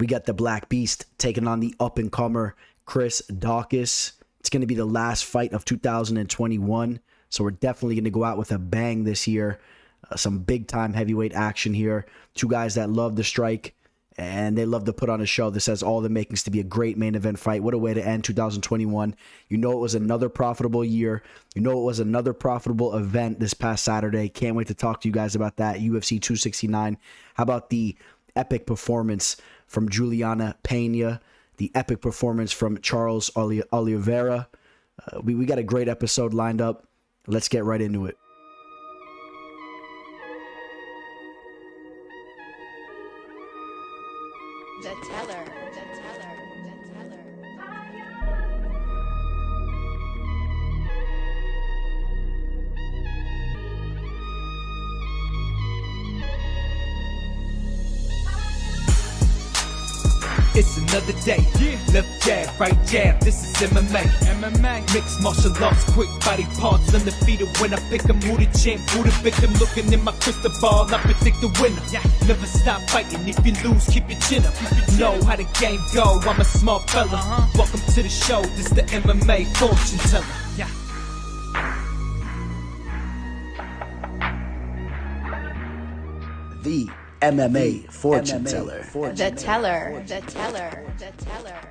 We got the Black Beast taking on the up-and-comer Chris Daukaus. It's going to be the last fight of 2021, so we're definitely going to go out with a bang this year. Some big-time heavyweight action here. Two guys that love to strike, and they love to put on a show. This has all the makings to be a great main event fight. What a way to end 2021. You know it was another profitable year. You know it was another profitable event this past Saturday. Can't wait to talk to you guys about that. UFC 269. How about the epic performance from Juliana Pena? The epic performance from Charles Oliveira. We got a great episode lined up. Let's get right into it. The teller, the teller, the teller. It's another day. Left jab, right jab. This is MMA. Mixed martial arts, quick body parts, undefeated when I pick 'em. Who the champ, who the victim? Looking in my crystal ball, I predict the winner. Never stop fighting. If you lose, keep your chin up. Know how the game go. I'm a smart fella. Welcome to the show. This the MMA fortune teller. The MMA fortune teller. The teller, the teller, the teller.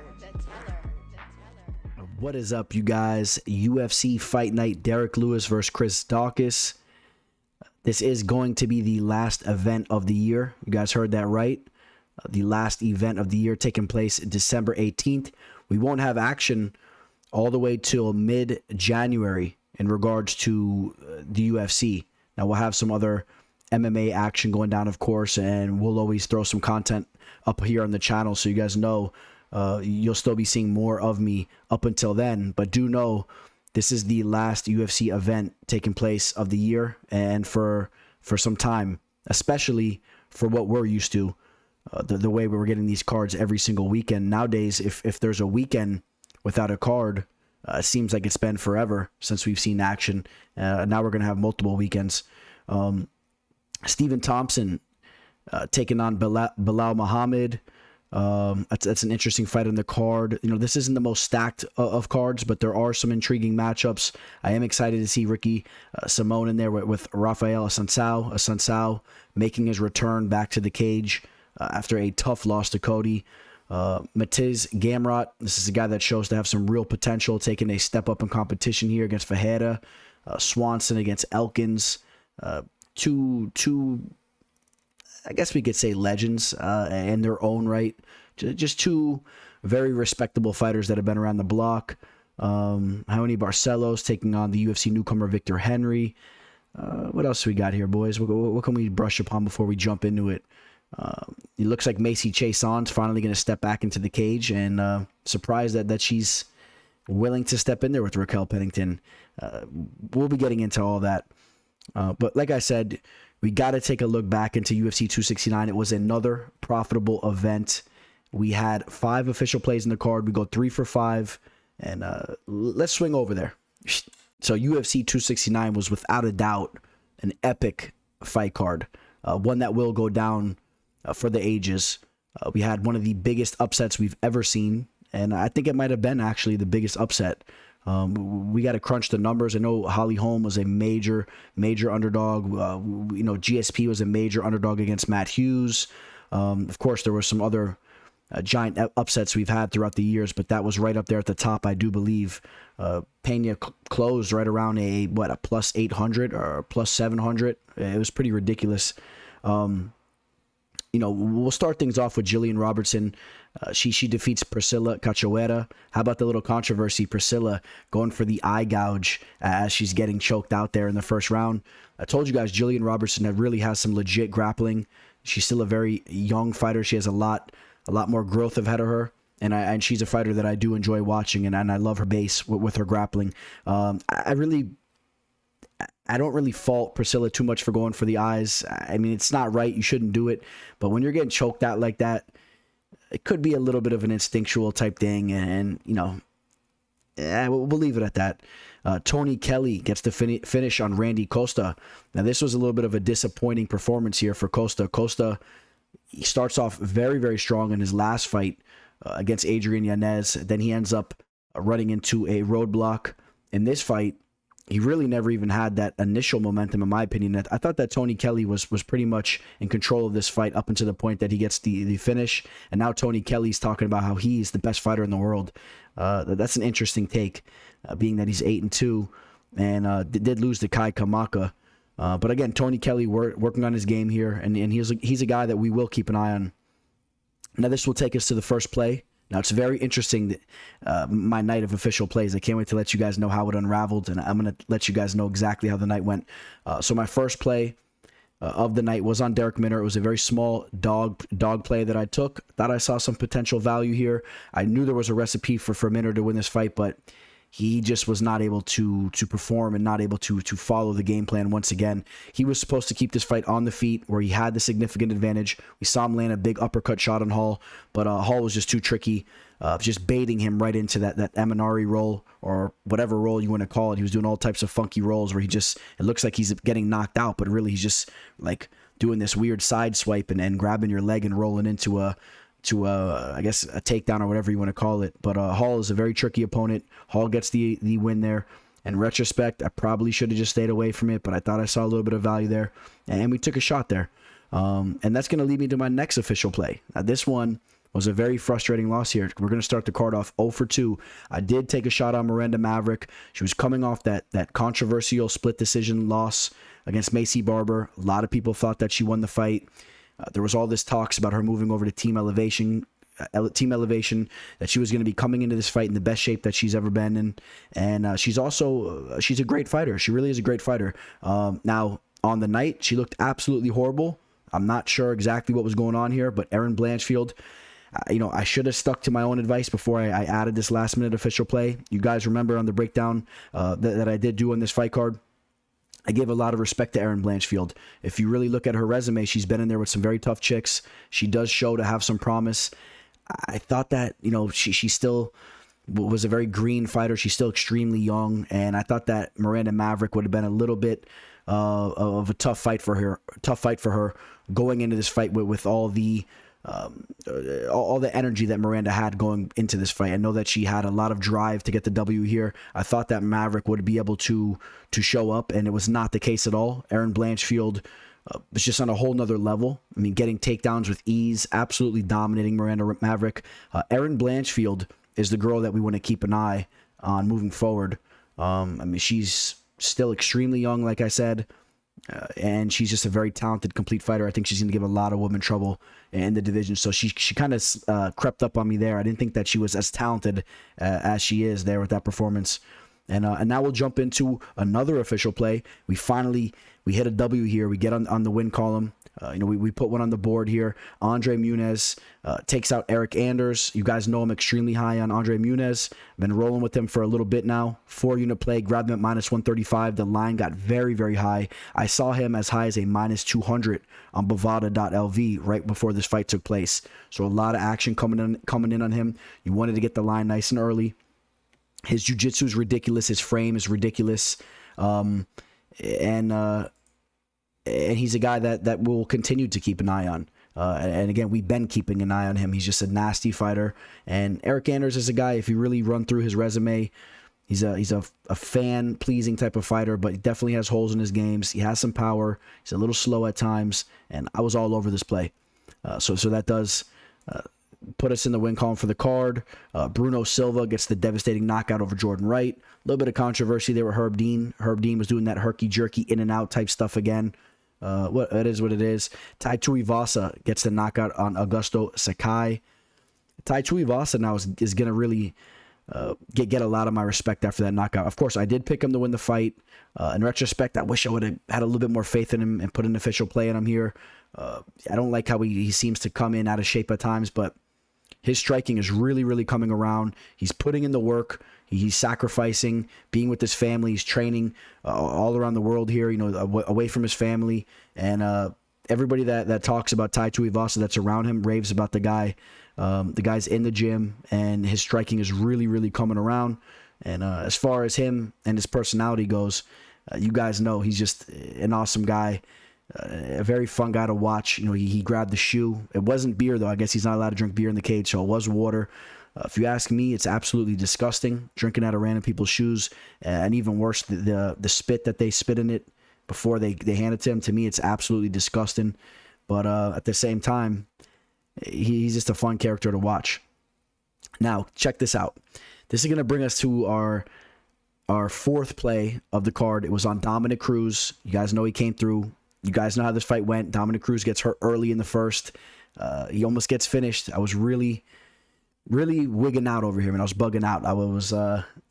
What is up, you guys? UFC Fight Night, Derrick Lewis versus Chris Daukaus. This is going to be the last event of the year. You guys heard that right. The last event of the year taking place December 18th. We won't have action all the way till mid-January in regards to the UFC. Now, we'll have some other MMA action going down, of course, and we'll always throw some content up here on the channel so you guys know you'll still be seeing more of me up until then. But do know this is the last UFC event taking place of the year and for some time, especially for what we're used to, the way we were getting these cards every single weekend. Nowadays, if there's a weekend without a card, it seems like it's been forever since we've seen action. Now we're going to have multiple weekends. Stephen Thompson taking on Belal Muhammad. That's an interesting fight on the card. You know, this isn't the most stacked of cards, but there are some intriguing matchups. I am excited to see Ricky Simón in there with Raphael Assunção making his return back to the cage after a tough loss to Cody. Mateusz Gamrot, this is a guy that shows to have some real potential, taking a step up in competition here against Ferreira. Swanson against Elkins. Two, I guess we could say legends in their own right. Just two very respectable fighters that have been around the block. Raoni Barcelos taking on the UFC newcomer Victor Henry. What else we got here, boys? What can we brush upon before we jump into it? It looks like Macy Chiasson's finally going to step back into the cage, and surprised that she's willing to step in there with Raquel Pennington. We'll be getting into all that. But like I said, we got to take a look back into UFC 269. It was another profitable event. We had 5 official plays in the card. We go 3 for 5. And let's swing over there. So UFC 269 was without a doubt an epic fight card. One that will go down for the ages. We had one of the biggest upsets we've ever seen. And I think it might have been actually the biggest upset. We got to crunch the numbers. I know Holly Holm was a major underdog. GSP was a major underdog against Matt Hughes. Of course, there were some other giant upsets we've had throughout the years, but that was right up there at the top, I do believe. Pena closed right around a plus 800 or plus 700. It was pretty ridiculous. We'll start things off with Jillian Robertson. She defeats Priscilla Cachoeira. How about the little controversy? Priscilla going for the eye gouge as she's getting choked out there in the first round. I told you guys, Jillian Robertson really has some legit grappling. She's still a very young fighter. She has a lot more growth ahead of her. And she's a fighter that I do enjoy watching, and I love her base with her grappling. I don't really fault Priscilla too much for going for the eyes. I mean, it's not right. You shouldn't do it. But when you're getting choked out like that, it could be a little bit of an instinctual type thing. And we'll leave it at that. Tony Kelly gets the finish on Randy Costa. Now, this was a little bit of a disappointing performance here for Costa. Costa, he starts off very, very strong in his last fight against Adrian Yanez. Then he ends up running into a roadblock in this fight. He really never even had that initial momentum, in my opinion. I thought that Tony Kelly was pretty much in control of this fight up until the point that he gets the finish. And now Tony Kelly's talking about how he's the best fighter in the world. That's an interesting take, being that he's 8-2 and did lose to Kai Kamaka. But again, Tony Kelly working on his game here, and he's a guy that we will keep an eye on. Now this will take us to the first play. Now, it's very interesting, my night of official plays. I can't wait to let you guys know how it unraveled, and I'm going to let you guys know exactly how the night went. So my first play of the night was on Derrick Minner. It was a very small dog play that I took. Thought I saw some potential value here. I knew there was a recipe for Minner to win this fight, but he just was not able to perform and not able to follow the game plan once again. He was supposed to keep this fight on the feet where he had the significant advantage. We saw him land a big uppercut shot on Hall, but Hall was just too tricky, just baiting him right into that Eminari roll or whatever roll you want to call it. He was doing all types of funky rolls where it looks like he's getting knocked out, but really he's just like doing this weird side swipe and grabbing your leg and rolling into I guess a takedown or whatever you want to call it. But Hall is a very tricky opponent. Hall gets the win there. In retrospect, I probably should have just stayed away from it, but I thought I saw a little bit of value there, and we took a shot there. And that's going to lead me to my next official play. Now, this one was a very frustrating loss here. We're going to start the card off 0-2. I did take a shot on Miranda Maverick. She was coming off that controversial split decision loss against Macy Barber. A lot of people thought that she won the fight. There was all this talks about her moving over to Team Elevation, that she was going to be coming into this fight in the best shape that she's ever been in. And she's a great fighter. She really is a great fighter. Now, on the night, she looked absolutely horrible. I'm not sure exactly what was going on here, but Erin Blanchfield, I should have stuck to my own advice before I added this last-minute official play. You guys remember on the breakdown that I did do on this fight card, I gave a lot of respect to Erin Blanchfield. If you really look at her resume, she's been in there with some very tough chicks. She does show to have some promise. I thought that, she still was a very green fighter. She's still extremely young, and I thought that Miranda Maverick would have been a little bit of a tough fight for her going into this fight with all the energy that Miranda had going into this fight. I know that she had a lot of drive to get the W here. I thought that Maverick would be able to show up, and it was not the case at all. Erin Blanchfield was just on a whole nother level. I mean, getting takedowns with ease, absolutely dominating Miranda Maverick. Erin Blanchfield is the girl that we want to keep an eye on moving forward. She's still extremely young, like I said. And she's just a very talented, complete fighter. I think she's going to give a lot of women trouble in the division. So she kind of crept up on me there. I didn't think that she was as talented as she is there with that performance. And now we'll jump into another official play. We hit a W here. We get on the win column. We put one on the board here. Andre Muniz takes out Eric Anders. You guys know I'm extremely high on Andre Muniz. I've been rolling with him for a little bit now. 4-unit play, grabbed him at -135. The line got very, very high. I saw him as high as a -200 on Bovada.lv right before this fight took place. So a lot of action coming in on him. You wanted to get the line nice and early. His jiu-jitsu is ridiculous. His frame is ridiculous. And he's a guy that we'll continue to keep an eye on. And again, we've been keeping an eye on him. He's just a nasty fighter. And Eric Anders is a guy, if you really run through his resume, he's a fan-pleasing type of fighter, but he definitely has holes in his games. He has some power. He's a little slow at times. And I was all over this play. So that does put us in the win column for the card. Bruno Silva gets the devastating knockout over Jordan Wright. A little bit of controversy there with Herb Dean. Herb Dean was doing that herky-jerky in-and-out type stuff again. It is what it is. Tai Tuivasa gets the knockout on Augusto Sakai. Tai Tuivasa now is going to really get a lot of my respect after that knockout. Of course, I did pick him to win the fight. In retrospect, I wish I would have had a little bit more faith in him and put an official play in him here. I don't like how he seems to come in out of shape at times, but his striking is really, really coming around. He's putting in the work. He's sacrificing, being with his family. He's training all around the world here, away from his family. And everybody that talks about Tai Tuivasa that's around him raves about the guy. The guy's in the gym, and his striking is really, really coming around. And as far as him and his personality goes, you guys know he's just an awesome guy. A very fun guy to watch. You know, he grabbed the shoe. It wasn't beer, though. I guess he's not allowed to drink beer in the cage, so it was water. If you ask me, it's absolutely disgusting, drinking out of random people's shoes. And even worse, the spit that they spit in it before they hand it to him. To me, it's absolutely disgusting. But at the same time, he's just a fun character to watch. Now, check this out. This is going to bring us to our fourth play of the card. It was on Dominick Cruz. You guys know he came through. You guys know how this fight went. Dominick Cruz gets hurt early in the first. He almost gets finished. I was really wigging out over here, man. I was bugging out. I was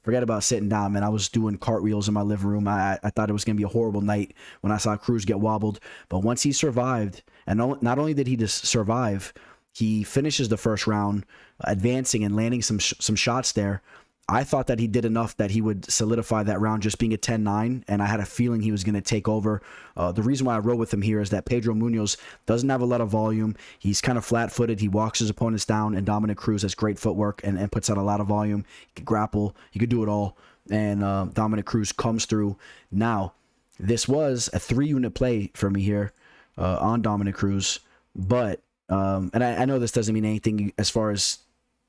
forget about sitting down, man. I was doing cartwheels in my living room. I thought it was gonna be a horrible night when I saw Cruz get wobbled. But once he survived, and not only did he just survive, he finishes the first round, advancing and landing some shots there. I thought that he did enough that he would solidify that round just being a 10-9, and I had a feeling he was going to take over. The reason why I rode with him here is that Pedro Munoz doesn't have a lot of volume. He's kind of flat-footed. He walks his opponents down, and Dominick Cruz has great footwork and puts out a lot of volume. He could grapple. He could do it all, and Dominick Cruz comes through. Now, this was a 3-unit play for me here on Dominick Cruz, but, and I know this doesn't mean anything as far as,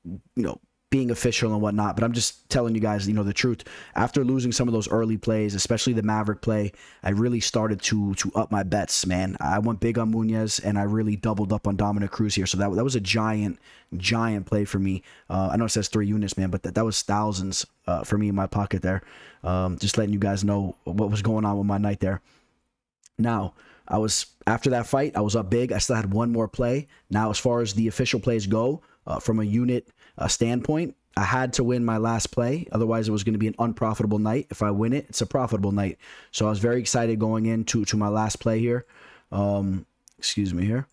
you know, being official and whatnot, but I'm just telling you guys, you know, the truth. After losing some of those early plays, especially the Maverick play, I really started to up my bets, man. I went big on Munoz, and I really doubled up on Dominick Cruz here. So that was a giant play for me. I know it says 3 units, man, but that was thousands for me in my pocket there. Just letting you guys know what was going on with my night there. Now, after that fight, I was up big. I still had one more play. Now, as far as the official plays go, from a unit standpoint, I had to win my last play. Otherwise, it was going to be an unprofitable night. If I win it, it's a profitable night. So I was very excited going into my last play here. Excuse me here.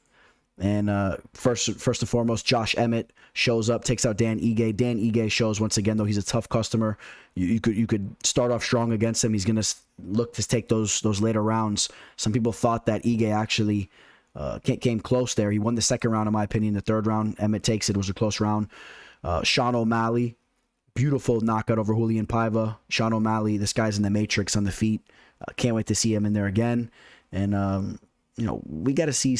And first and foremost, Josh Emmett shows up, takes out Dan Ige. Dan Ige shows once again, though, he's a tough customer. You could start off strong against him. He's going to look to take those later rounds. Some people thought that Ige actually came close there. He won the second round, in my opinion. The third round, Emmett takes it. It was a close round. Sean O'Malley, beautiful knockout over Julian Paiva. Sean O'Malley, this guy's in the Matrix on the feet. Can't wait to see him in there again. And you know, we got to see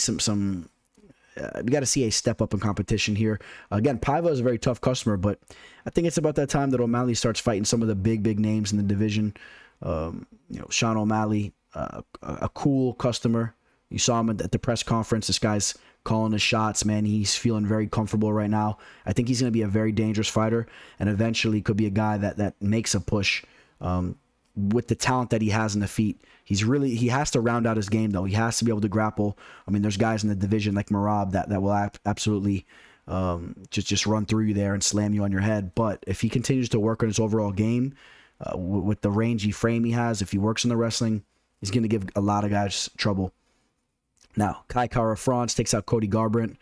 we got to see a step up in competition here. Again, Paiva is a very tough customer, but I think it's about that time that O'Malley starts fighting some of the big names in the division. You know, Sean O'Malley, a cool customer. You saw him at the press conference. This guy's calling his shots, man. He's feeling very comfortable right now. I think he's going to be a very dangerous fighter, and eventually could be a guy that makes a push with the talent that he has in the feet. He has to round out his game, though. He has to be able to grapple. I mean, there's guys in the division like Merab that will absolutely just run through you there and slam you on your head. But if he continues to work on his overall game with the rangy frame he has, if he works in the wrestling, he's going to give a lot of guys trouble. Now, Kai Kara France takes out Cody Garbrandt.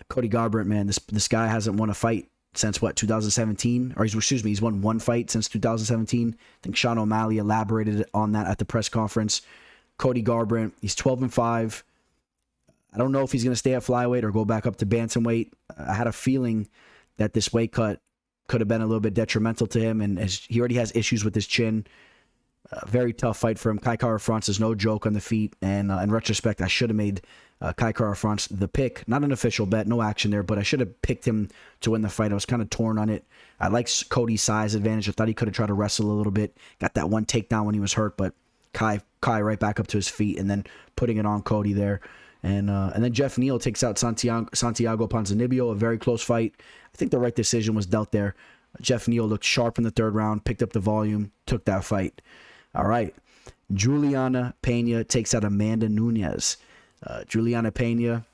Cody Garbrandt, man, this guy hasn't won a fight since, 2017? Or he's won one fight since 2017. I think Sean O'Malley elaborated on that at the press conference. Cody Garbrandt, he's 12-5. I don't know if he's going to stay at flyweight or go back up to bantamweight. I had a feeling that this weight cut could have been a little bit detrimental to him, and he already has issues with his chin. Very tough fight for him. Kai Kara France is no joke on the feet, and in retrospect, I should have made Kai Kara France the pick. Not an official bet, no action there, but I should have picked him to win the fight. I was kind of torn on it. I like Cody's size advantage. I thought he could have tried to wrestle a little bit. Got that one takedown when he was hurt, but Kai right back up to his feet and then putting it on Cody there. And then Jeff Neal takes out Santiago Ponzinibbio, a very close fight. I think the right decision was dealt there. Jeff Neal looked sharp in the third round, picked up the volume, took that fight. All right. Juliana Pena takes out Amanda Nunes. Juliana Pena,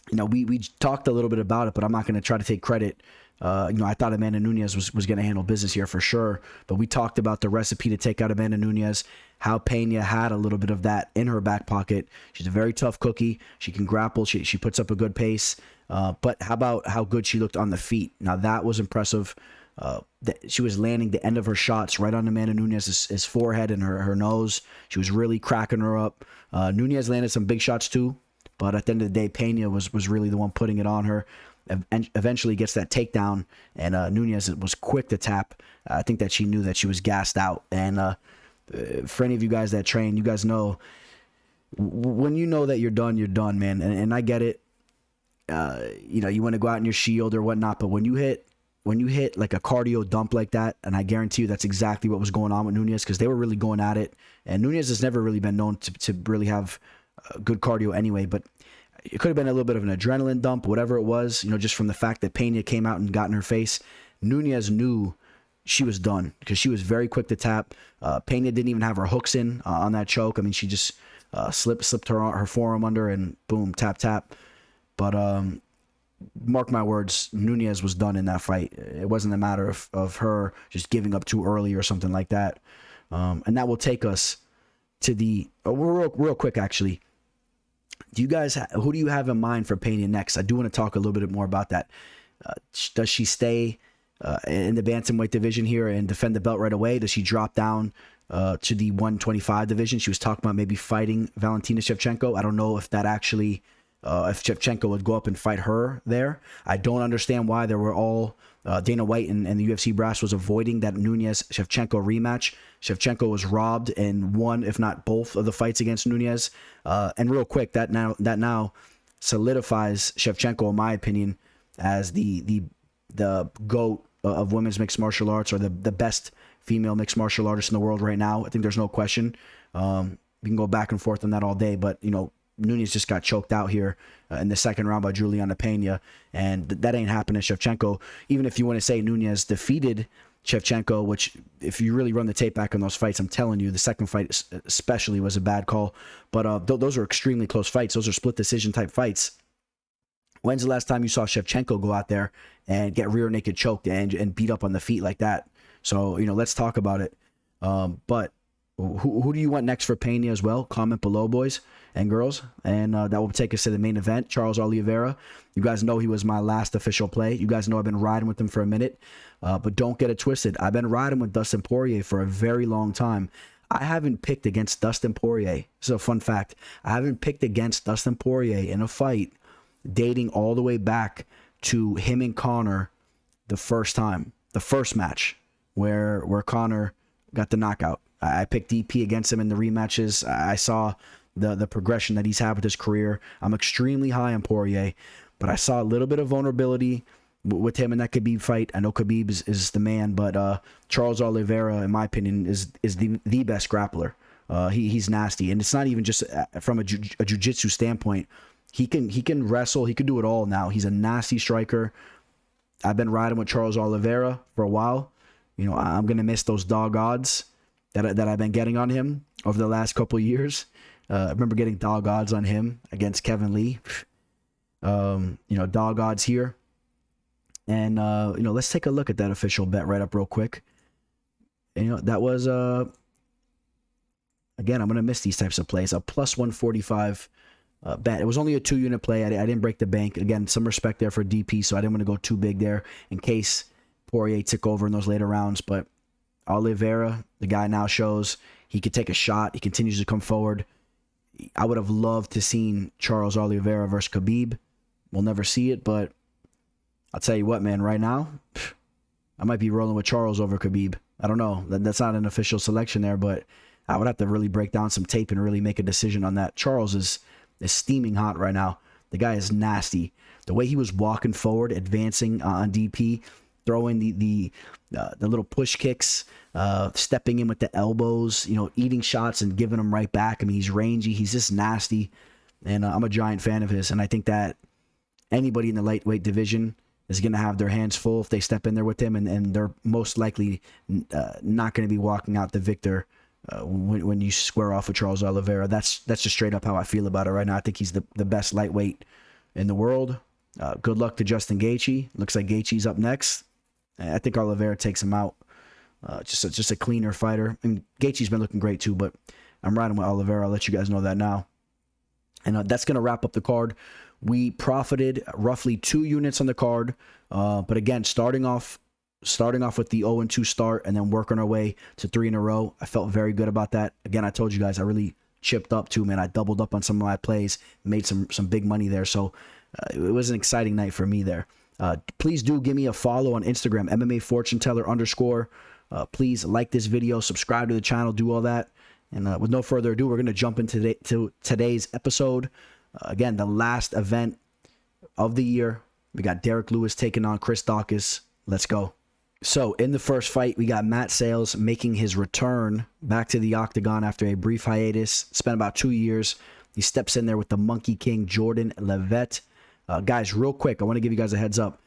you know, we talked a little bit about it, but I'm not going to try to take credit. You know, I thought Amanda Nunes was going to handle business here for sure, but we talked about the recipe to take out Amanda Nunes, how Pena had a little bit of that in her back pocket. She's a very tough cookie. She can grapple. She puts up a good pace. But how about how good she looked on the feet? Now, that was impressive. She was landing the end of her shots right on Amanda Nunes' forehead and her nose. She was really cracking her up. Nunes landed some big shots too, but at the end of the day, Pena was really the one putting it on her. Eventually gets that takedown, and Nunes was quick to tap. I think that she knew that she was gassed out. And for any of you guys that train, you guys know when you know that you're done, man. And I get it. You know, you want to go out in your shield or whatnot, but when you hit like a cardio dump like that, and I guarantee you that's exactly what was going on with Nunes, because they were really going at it. And Nunes has never really been known to really have good cardio anyway, but it could have been a little bit of an adrenaline dump, whatever it was, you know, just from the fact that Pena came out and got in her face. Nunes knew she was done because she was very quick to tap. Pena didn't even have her hooks in on that choke. I mean, she just slipped her forearm under and boom, tap. But mark my words, Nunes was done in that fight. It wasn't a matter of her just giving up too early or something like that. And that will take us to the real quick, actually. Who do you have in mind for Pena next? I do want to talk a little bit more about that. Does she stay in the bantamweight division here and defend the belt right away? Does she drop down to the 125 division? She was talking about maybe fighting Valentina Shevchenko. I don't know if that actually, if Shevchenko would go up and fight her there. I don't understand why there were all Dana White and the UFC brass was avoiding that Nunes-Shevchenko rematch. Shevchenko was robbed in one, if not both, of the fights against Nunes. And real quick, that now solidifies Shevchenko, in my opinion, as the GOAT of women's mixed martial arts, or the best female mixed martial artist in the world right now. I think there's no question. We can go back and forth on that all day, but you know, Nunes just got choked out here in the second round by Juliana Pena, and that ain't happening to Shevchenko. Even if you want to say Nunes defeated Shevchenko, which if you really run the tape back on those fights, I'm telling you, the second fight especially was a bad call. But those are extremely close fights. Those are split decision type fights. When's the last time you saw Shevchenko go out there and get rear naked choked and beat up on the feet like that? So, you know, let's talk about it. But who do you want next for Pena as well? Comment below, boys and girls. And that will take us to the main event, Charles Oliveira. You guys know he was my last official play. You guys know I've been riding with him for a minute. But don't get it twisted. I've been riding with Dustin Poirier for a very long time. I haven't picked against Dustin Poirier. This is a fun fact. I haven't picked against Dustin Poirier in a fight dating all the way back to him and Conor the first match where Conor got the knockout. I picked DP against him in the rematches. I saw the progression that he's had with his career. I'm extremely high on Poirier, but I saw a little bit of vulnerability with him in that Khabib fight. I know Khabib is the man, but Charles Oliveira, in my opinion, is the best grappler. He's nasty, and it's not even just from a jiu-jitsu standpoint. He can wrestle. He can do it all now. He's a nasty striker. I've been riding with Charles Oliveira for a while. You know, I'm going to miss those dog odds that I've been getting on him over the last couple of years. I remember getting dog odds on him against Kevin Lee. You know, dog odds here. And, you know, let's take a look at that official bet right up real quick. And, you know, that was, again, I'm going to miss these types of plays. A plus 145 bet. It was only a 2-unit play. I didn't break the bank. Again, some respect there for DP, so I didn't want to go too big there in case Poirier took over in those later rounds. But Oliveira, the guy now shows he could take a shot. He continues to come forward. I would have loved to seen Charles Oliveira versus Khabib. We'll never see it, but I'll tell you what, man, right now, I might be rolling with Charles over Khabib. I don't know. That's not an official selection there, but I would have to really break down some tape and really make a decision on that. Charles is steaming hot right now. The guy is nasty. The way he was walking forward, advancing on DP, throwing the little push kicks, stepping in with the elbows, you know, eating shots and giving them right back. I mean, he's rangy. He's just nasty. And I'm a giant fan of his. And I think that anybody in the lightweight division is going to have their hands full if they step in there with him. And they're most likely not going to be walking out the victor when you square off with Charles Oliveira. That's just straight up how I feel about it right now. I think he's the best lightweight in the world. Good luck to Justin Gaethje. Looks like Gaethje's up next. I think Oliveira takes him out. Just a cleaner fighter. I mean, Gaethje's been looking great too, but I'm riding with Oliveira. I'll let you guys know that now. And that's going to wrap up the card. We profited roughly 2 units on the card. But again, starting off with the 0-2 start and then working our way to 3 in a row. I felt very good about that. Again, I told you guys I really chipped up too, man. I doubled up on some of my plays, made some big money there. So it was an exciting night for me there. Please do give me a follow on Instagram, MMA Fortune Teller _. Please like this video, subscribe to the channel, do all that. And with no further ado, we're going to jump into today's episode. Again, the last event of the year. We got Derrick Lewis taking on Chris Daukaus. Let's go. So in the first fight, we got Mateusz making his return back to the octagon after a brief hiatus. Spent about 2 years. He steps in there with the Monkey King, Jourdain Levet. Guys, real quick, I want to give you guys a heads up.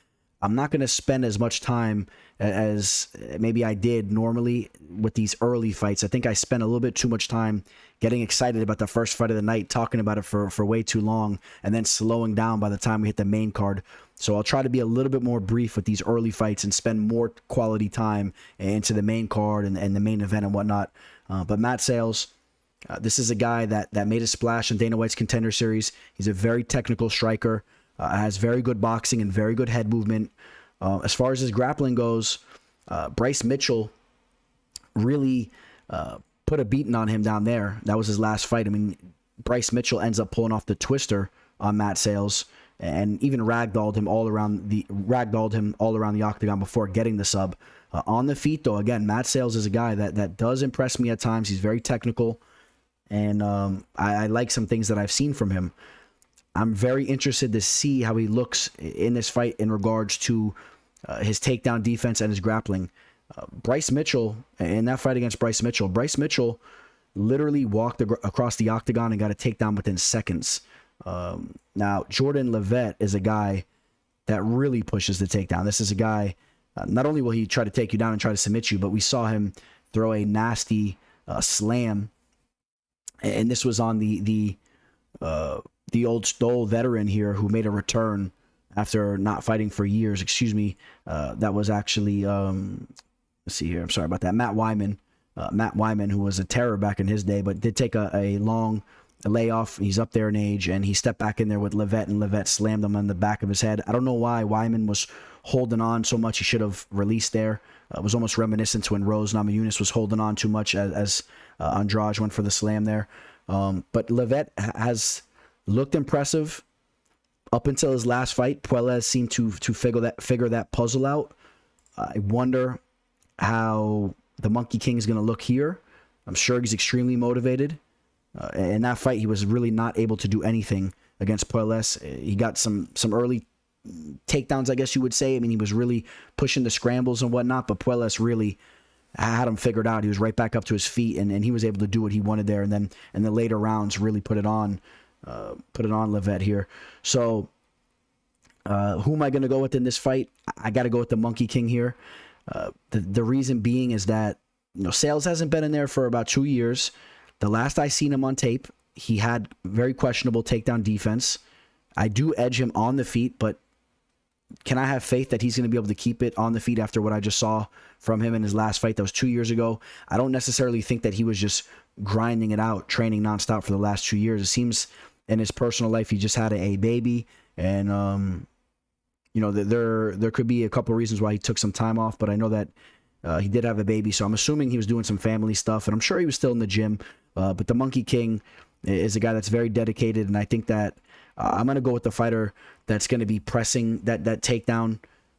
I'm not going to spend as much time as maybe I did normally with these early fights. I think I spent a little bit too much time getting excited about the first fight of the night, talking about it for way too long, and then slowing down by the time we hit the main card. So I'll try to be a little bit more brief with these early fights and spend more quality time into the main card and the main event and whatnot. But Mateusz, this is a guy that made a splash in Dana White's Contender Series. He's a very technical striker. Has very good boxing and very good head movement. As far as his grappling goes, Bryce Mitchell really put a beating on him down there. That was his last fight. I mean, Bryce Mitchell ends up pulling off the twister on Mateusz and even ragdolled him all around the octagon before getting the sub. On the feet, though, again, Mateusz is a guy that does impress me at times. He's very technical, and I like some things that I've seen from him. I'm very interested to see how he looks in this fight in regards to his takedown defense and his grappling. Bryce Mitchell, in that fight against Bryce Mitchell literally walked across the octagon and got a takedown within seconds. Now, Jourdain Levet is a guy that really pushes the takedown. This is a guy, not only will he try to take you down and try to submit you, but we saw him throw a nasty slam. And this was on the old Stoll veteran here who made a return after not fighting for years. Excuse me. That was actually, let's see here. I'm sorry about that. Matt Wyman, who was a terror back in his day, but did take a long layoff. He's up there in age, and he stepped back in there with Levet, and Levet slammed him on the back of his head. I don't know why Wyman was holding on so much. He should have released there. It was almost reminiscent to when Rose Namajunas was holding on too much as Andrade went for the slam there. But Levet has looked impressive up until his last fight. Puelles seemed to figure that puzzle out. I wonder how the Monkey King is going to look here. I'm sure he's extremely motivated. In that fight, he was really not able to do anything against Puelles. He got some early takedowns, I guess you would say. I mean, he was really pushing the scrambles and whatnot, but Puelles really had him figured out. He was right back up to his feet, and he was able to do what he wanted there. And then in the later rounds, really put it on Levet here. So who am I going to go with in this fight? I got to go with the Monkey King here. The reason being is that Sales hasn't been in there for about 2 years. The last I seen him on tape, he had very questionable takedown defense. I do edge him on the feet, but can I have faith that he's going to be able to keep it on the feet after what I just saw from him in his last fight? That was 2 years ago. I don't necessarily think that he was just grinding it out, training nonstop for the last 2 years. It seems in his personal life, he just had a baby, and there could be a couple of reasons why he took some time off, but I know that he did have a baby, so I'm assuming he was doing some family stuff, and I'm sure he was still in the gym. But the Monkey King is a guy that's very dedicated, and I think that I'm going to go with the fighter that's going to be pressing that takedown.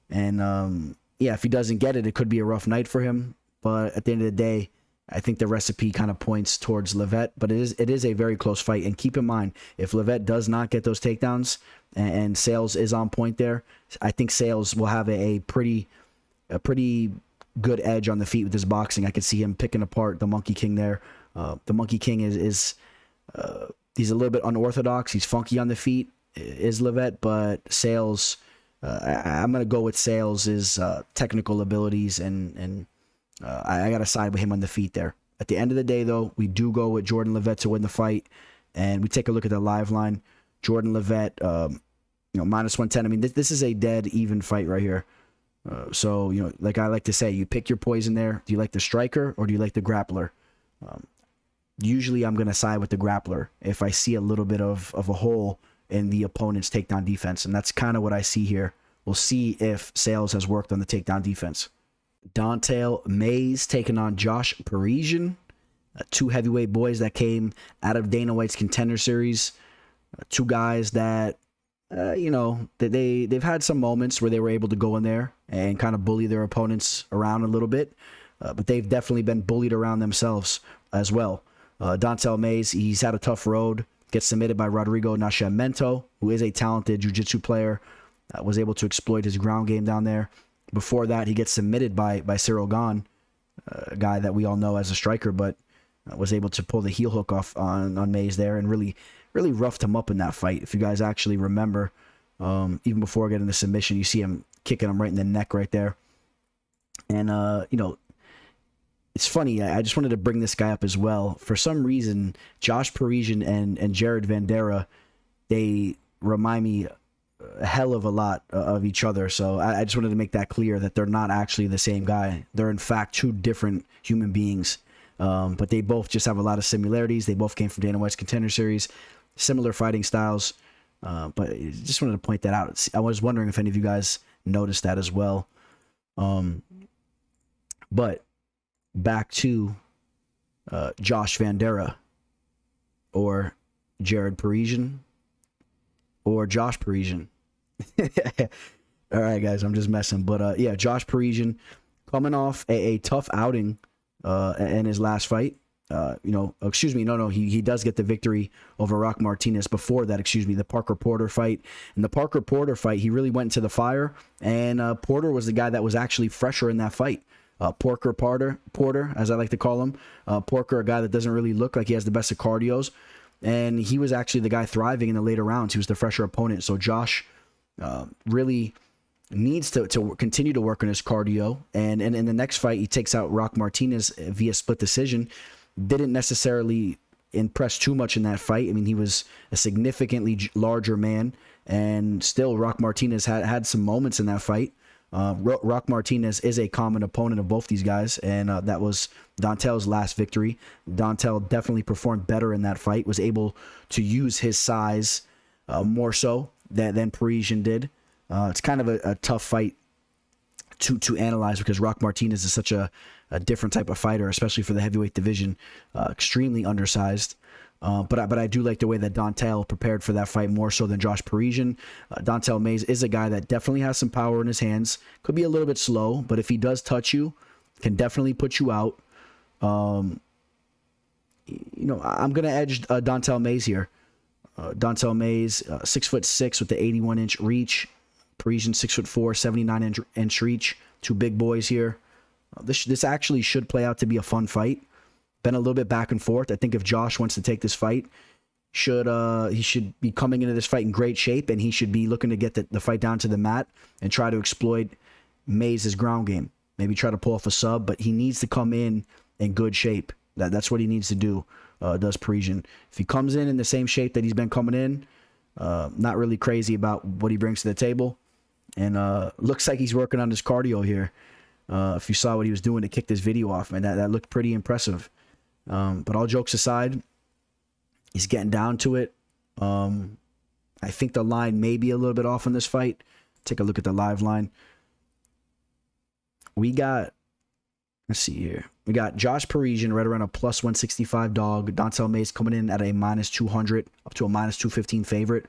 And if he doesn't get it, it could be a rough night for him. But at the end of the day, I think the recipe kind of points towards Levet. But it is a very close fight. And keep in mind, if Levet does not get those takedowns and Sales is on point there, I think Sales will have a pretty good edge on the feet with his boxing. I could see him picking apart the Monkey King there. The Monkey King is he's a little bit unorthodox. He's funky on the feet, is Levet, but Sales, I'm going to go with Sales' technical abilities, and I got to side with him on the feet there. At the end of the day, though, we do go with Jourdain Levet to win the fight, and we take a look at the live line. Jourdain Levet, minus 110. I mean, this is a dead even fight right here. So, like I like to say, you pick your poison there. Do you like the striker or do you like the grappler? Usually I'm going to side with the grappler if I see a little bit of a hole in the opponent's takedown defense, and that's kind of what I see here. We'll see if Sales has worked on the takedown defense. Dante Mays taking on Josh Parisian, two heavyweight boys that came out of Dana White's Contender Series. Two guys that, they've had some moments where they were able to go in there and kind of bully their opponents around a little bit, but they've definitely been bullied around themselves as well. Dontel Mays, he's had a tough road. Gets submitted by Rodrigo Nascimento, who is a talented jiu-jitsu player. Was able to exploit his ground game down there. Before that, he gets submitted by Cyril Gane, a guy that we all know as a striker, but was able to pull the heel hook off on Mays there and really roughed him up in that fight. If you guys actually remember, even before getting the submission, you see him kicking him right in the neck right there. And, it's funny, I just wanted to bring this guy up as well. For some reason, Josh Parisian and Jared Vandera, they remind me a hell of a lot of each other. So I just wanted to make that clear that they're not actually the same guy. They're in fact two different human beings. But they both just have a lot of similarities. They both came from Dana White's Contender Series, similar fighting styles. But I just wanted to point that out. I was wondering if any of you guys noticed that as well. But back to Josh Vandera or Jared Parisian or Josh Parisian. All right, guys, I'm just messing. But yeah, Josh Parisian coming off a tough outing in his last fight. He does get the victory over Rock Martinez. Before that, the Parker Porter fight. In the Parker Porter fight, he really went into the fire, and Porter was the guy that was actually fresher in that fight. Porter, as I like to call him. Porter, a guy that doesn't really look like he has the best of cardios, and he was actually the guy thriving in the later rounds. He was the fresher opponent. So Josh really needs to continue to work on his cardio, and in the next fight, he takes out Rock Martinez via split decision. Didn't necessarily impress too much in that fight. I mean, he was a significantly larger man, and still Rock Martinez had some moments in that fight. Rock Martinez is a common opponent of both these guys, and that was Dontel's last victory. Dontel definitely performed better in that fight, was able to use his size more so than Parisian did. It's kind of a tough fight to analyze because Rock Martinez is such a different type of fighter, especially for the heavyweight division, extremely undersized. But I do like the way that Dontel prepared for that fight more so than Josh Parisian. Dontel Mays is a guy that definitely has some power in his hands. Could be a little bit slow, but if he does touch you, can definitely put you out. I'm going to edge Dontel Mays here. Dontel Mays, 6'6" with the 81-inch reach. Parisian 6'4", 79-inch reach. Two big boys here. This actually should play out to be a fun fight. Been a little bit back and forth. I think if Josh wants to take this fight, he should be coming into this fight in great shape, and he should be looking to get the fight down to the mat and try to exploit Mays' ground game. Maybe try to pull off a sub, but he needs to come in good shape. That's what he needs to do, does Parisian. If he comes in the same shape that he's been coming in, not really crazy about what he brings to the table, and looks like he's working on his cardio here. If you saw what he was doing to kick this video off, man, that looked pretty impressive. But all jokes aside, he's getting down to it. I think the line may be a little bit off in this fight. Take a look at the live line. Let's see here. We got Josh Parisian right around a plus 165 dog. Dontel Mays coming in at a minus 200 up to a minus 215 favorite.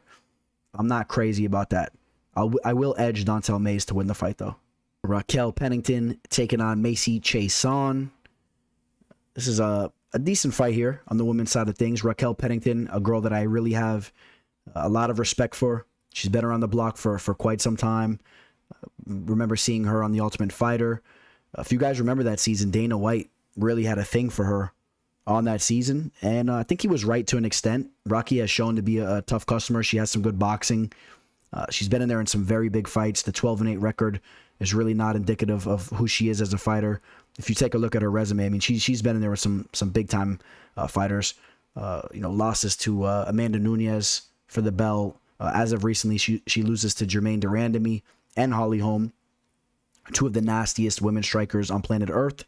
I'm not crazy about that. I will edge Dontel Mays to win the fight, though. Raquel Pennington taking on Macy Chiasson. This is a decent fight here on the women's side of things. Raquel Pennington, a girl that I really have a lot of respect for. She's been around the block for quite some time. Remember seeing her on The Ultimate Fighter. If you guys remember that season, Dana White really had a thing for her on that season, and I think he was right to an extent. Rocky has shown to be a tough customer. She has some good boxing. She's been in there in some very big fights. The 12-8 record is really not indicative of who she is as a fighter. If you take a look at her resume, I mean, she's been in there with some big time fighters. Losses to Amanda Nunes for the belt. As of recently, she loses to Germaine de Randamie and Holly Holm, two of the nastiest women strikers on planet Earth,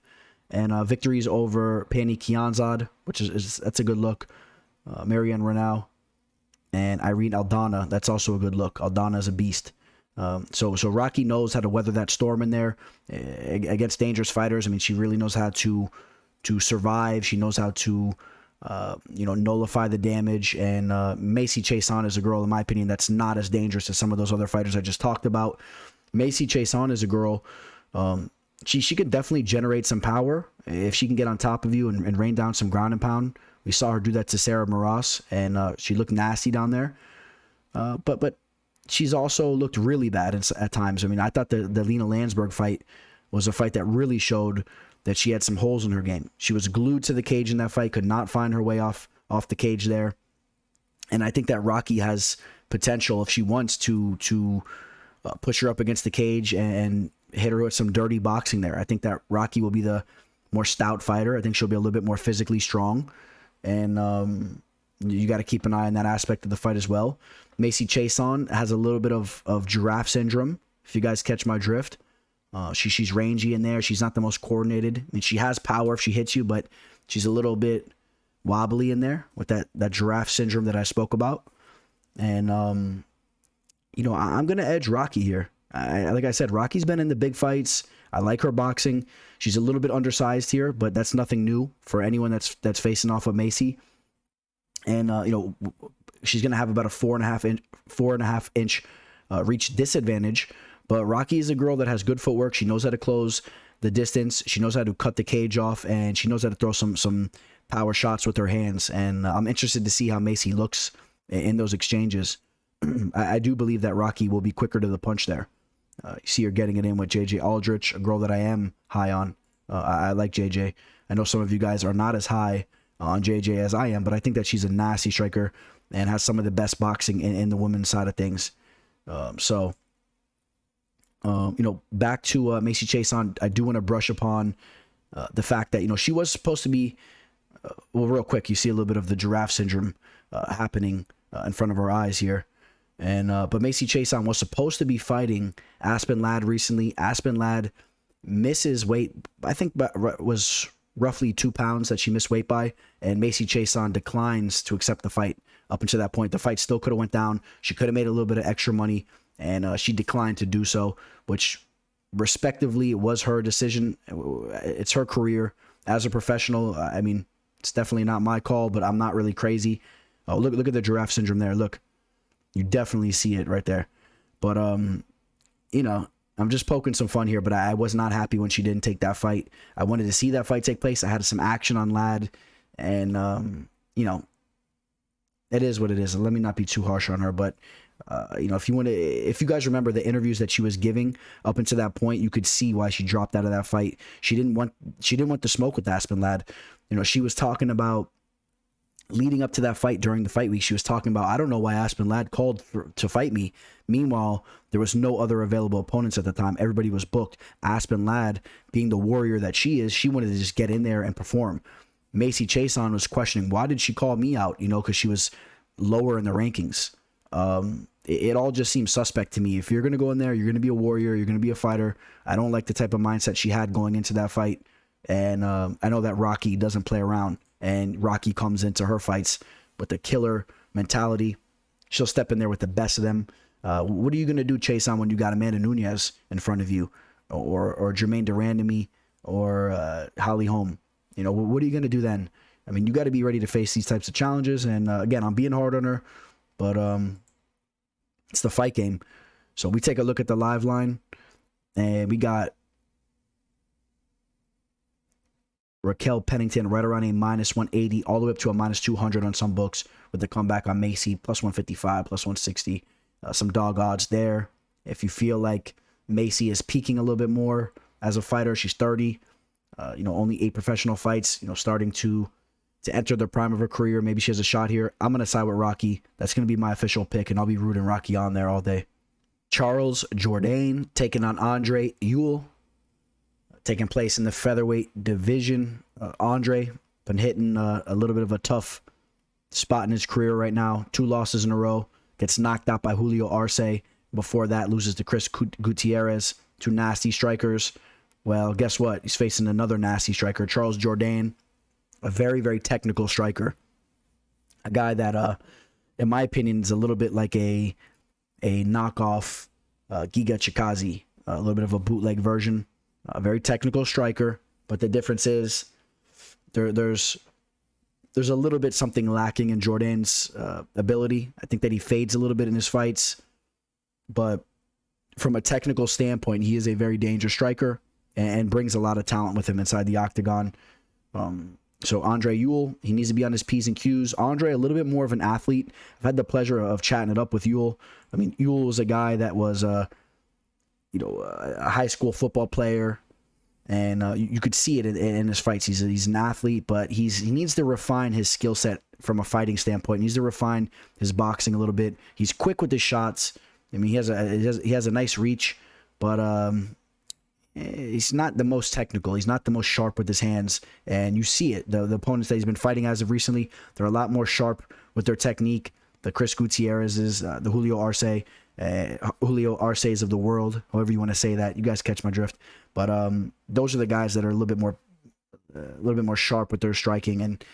and victories over Pani Kianzad, which that's a good look. Marianne Renaud and Irene Aldana, that's also a good look. Aldana is a beast. So Rocky knows how to weather that storm in there against dangerous fighters. I mean, she really knows how to survive. She knows how to nullify the damage. And Macy Chiasson is a girl, in my opinion, that's not as dangerous as some of those other fighters I just talked about. Macy Chiasson is a girl. She could definitely generate some power if she can get on top of you and rain down some ground and pound We saw her do that to Sarah Moras, and she looked nasty down there. But she's also looked really bad at times. I mean, I thought the Lena Landsberg fight was a fight that really showed that she had some holes in her game. She was glued to the cage in that fight, could not find her way off the cage there. And I think that Rocky has potential if she wants to push her up against the cage and hit her with some dirty boxing there. I think that Rocky will be the more stout fighter. I think she'll be a little bit more physically strong. And you got to keep an eye on that aspect of the fight as well. Macy Chiasson has a little bit of giraffe syndrome, if you guys catch my drift. She's rangy in there. She's not the most coordinated. I mean, she has power if she hits you, but she's a little bit wobbly in there with that giraffe syndrome that I spoke about. And, I'm going to edge Rocky here. Like I said, Rocky's been in the big fights. I like her boxing. She's a little bit undersized here, but that's nothing new for anyone that's facing off of Macy. And, she's going to have about a 4.5 inch reach disadvantage. But Rocky is a girl that has good footwork. She knows how to close the distance. She knows how to cut the cage off, and she knows how to throw some power shots with her hands. And I'm interested to see how Macy looks in those exchanges. I do believe that Rocky will be quicker to the punch there. You see her getting it in with JJ Aldrich, a girl that I am high on. I like JJ. I know some of you guys are not as high on JJ as I am, but I think that she's a nasty striker and has some of the best boxing in the women's side of things. Back to Macy Chiasson, I do want to brush upon the fact that, she was supposed to be, real quick, you see a little bit of the giraffe syndrome happening in front of our eyes here. And but Macy Chiasson was supposed to be fighting Aspen Ladd recently. Aspen Ladd misses weight, I think was roughly 2 pounds that she missed weight by, and Macy Chiasson declines to accept the fight. Up until that point, the fight still could have went down. She could have made a little bit of extra money, and she declined to do so, which respectively was her decision. It's her career as a professional. I mean, it's definitely not my call, but I'm not really crazy. Oh, look at the giraffe syndrome there. Look, you definitely see it right there. But I'm just poking some fun here, but I was not happy when she didn't take that fight. I wanted to see that fight take place. I had some action on Ladd, and it is what it is. Let me not be too harsh on her, but if you guys remember the interviews that she was giving up until that point, you could see why she dropped out of that fight. She didn't want the smoke with Aspen Ladd. She was talking about leading up to that fight during the fight week. She was talking about, I don't know why Aspen Ladd called to fight me. Meanwhile, there was no other available opponents at the time. Everybody was booked. Aspen Ladd, being the warrior that she is, she wanted to just get in there and perform. Macy Chiasson was questioning, why did she call me out? Because she was lower in the rankings. It all just seems suspect to me. If you're going to go in there, you're going to be a warrior, you're going to be a fighter. I don't like the type of mindset she had going into that fight. And I know that Rocky doesn't play around, and Rocky comes into her fights with a killer mentality. She'll step in there with the best of them. What are you going to do, Chiasson, when you got Amanda Nunes in front of you, or Jermaine Durandamy, or Holly Holm? What are you going to do then? I mean, you got to be ready to face these types of challenges. And again, I'm being hard on her, but it's the fight game. So we take a look at the live line, and we got Raquel Pennington right around a -180, all the way up to a -200 on some books, with the comeback on Macy, +155, +160. Some dog odds there. If you feel like Macy is peaking a little bit more as a fighter, she's 30, only 8 professional fights, starting to enter the prime of her career. Maybe she has a shot here. I'm going to side with Rocky. That's going to be my official pick, and I'll be rooting Rocky on there all day. Charles Jourdain taking on Andre Ewell, taking place in the featherweight division. Andre been hitting a little bit of a tough spot in his career right now. 2 losses in a row. Gets knocked out by Julio Arce. Before that, loses to Chris Gutierrez. 2 nasty strikers. Well, guess what? He's facing another nasty striker, Charles Jourdain. A very, very technical striker. A guy that, in my opinion, is a little bit like a knockoff Giga Chikaze. A little bit of a bootleg version. A very technical striker. But the difference is there's a little bit something lacking in Jourdain's ability. I think that he fades a little bit in his fights. But from a technical standpoint, he is a very dangerous striker and brings a lot of talent with him inside the octagon. So Andre Ewell, he needs to be on his P's and Q's. Andre, a little bit more of an athlete. I've had the pleasure of chatting it up with Ewell. I mean, Ewell was a guy that was, a high school football player, and you could see it in his fights. He's an athlete, but he needs to refine his skill set from a fighting standpoint. He needs to refine his boxing a little bit. He's quick with his shots. I mean, he has a nice reach, but he's not the most technical. He's not the most sharp with his hands, and you see it. The opponents that he's been fighting as of recently, they're a lot more sharp with their technique. The Chris Gutierrez's, the Julio Arces of the world, however you want to say that. You guys catch my drift. But those are the guys that are a little bit more sharp with their striking, and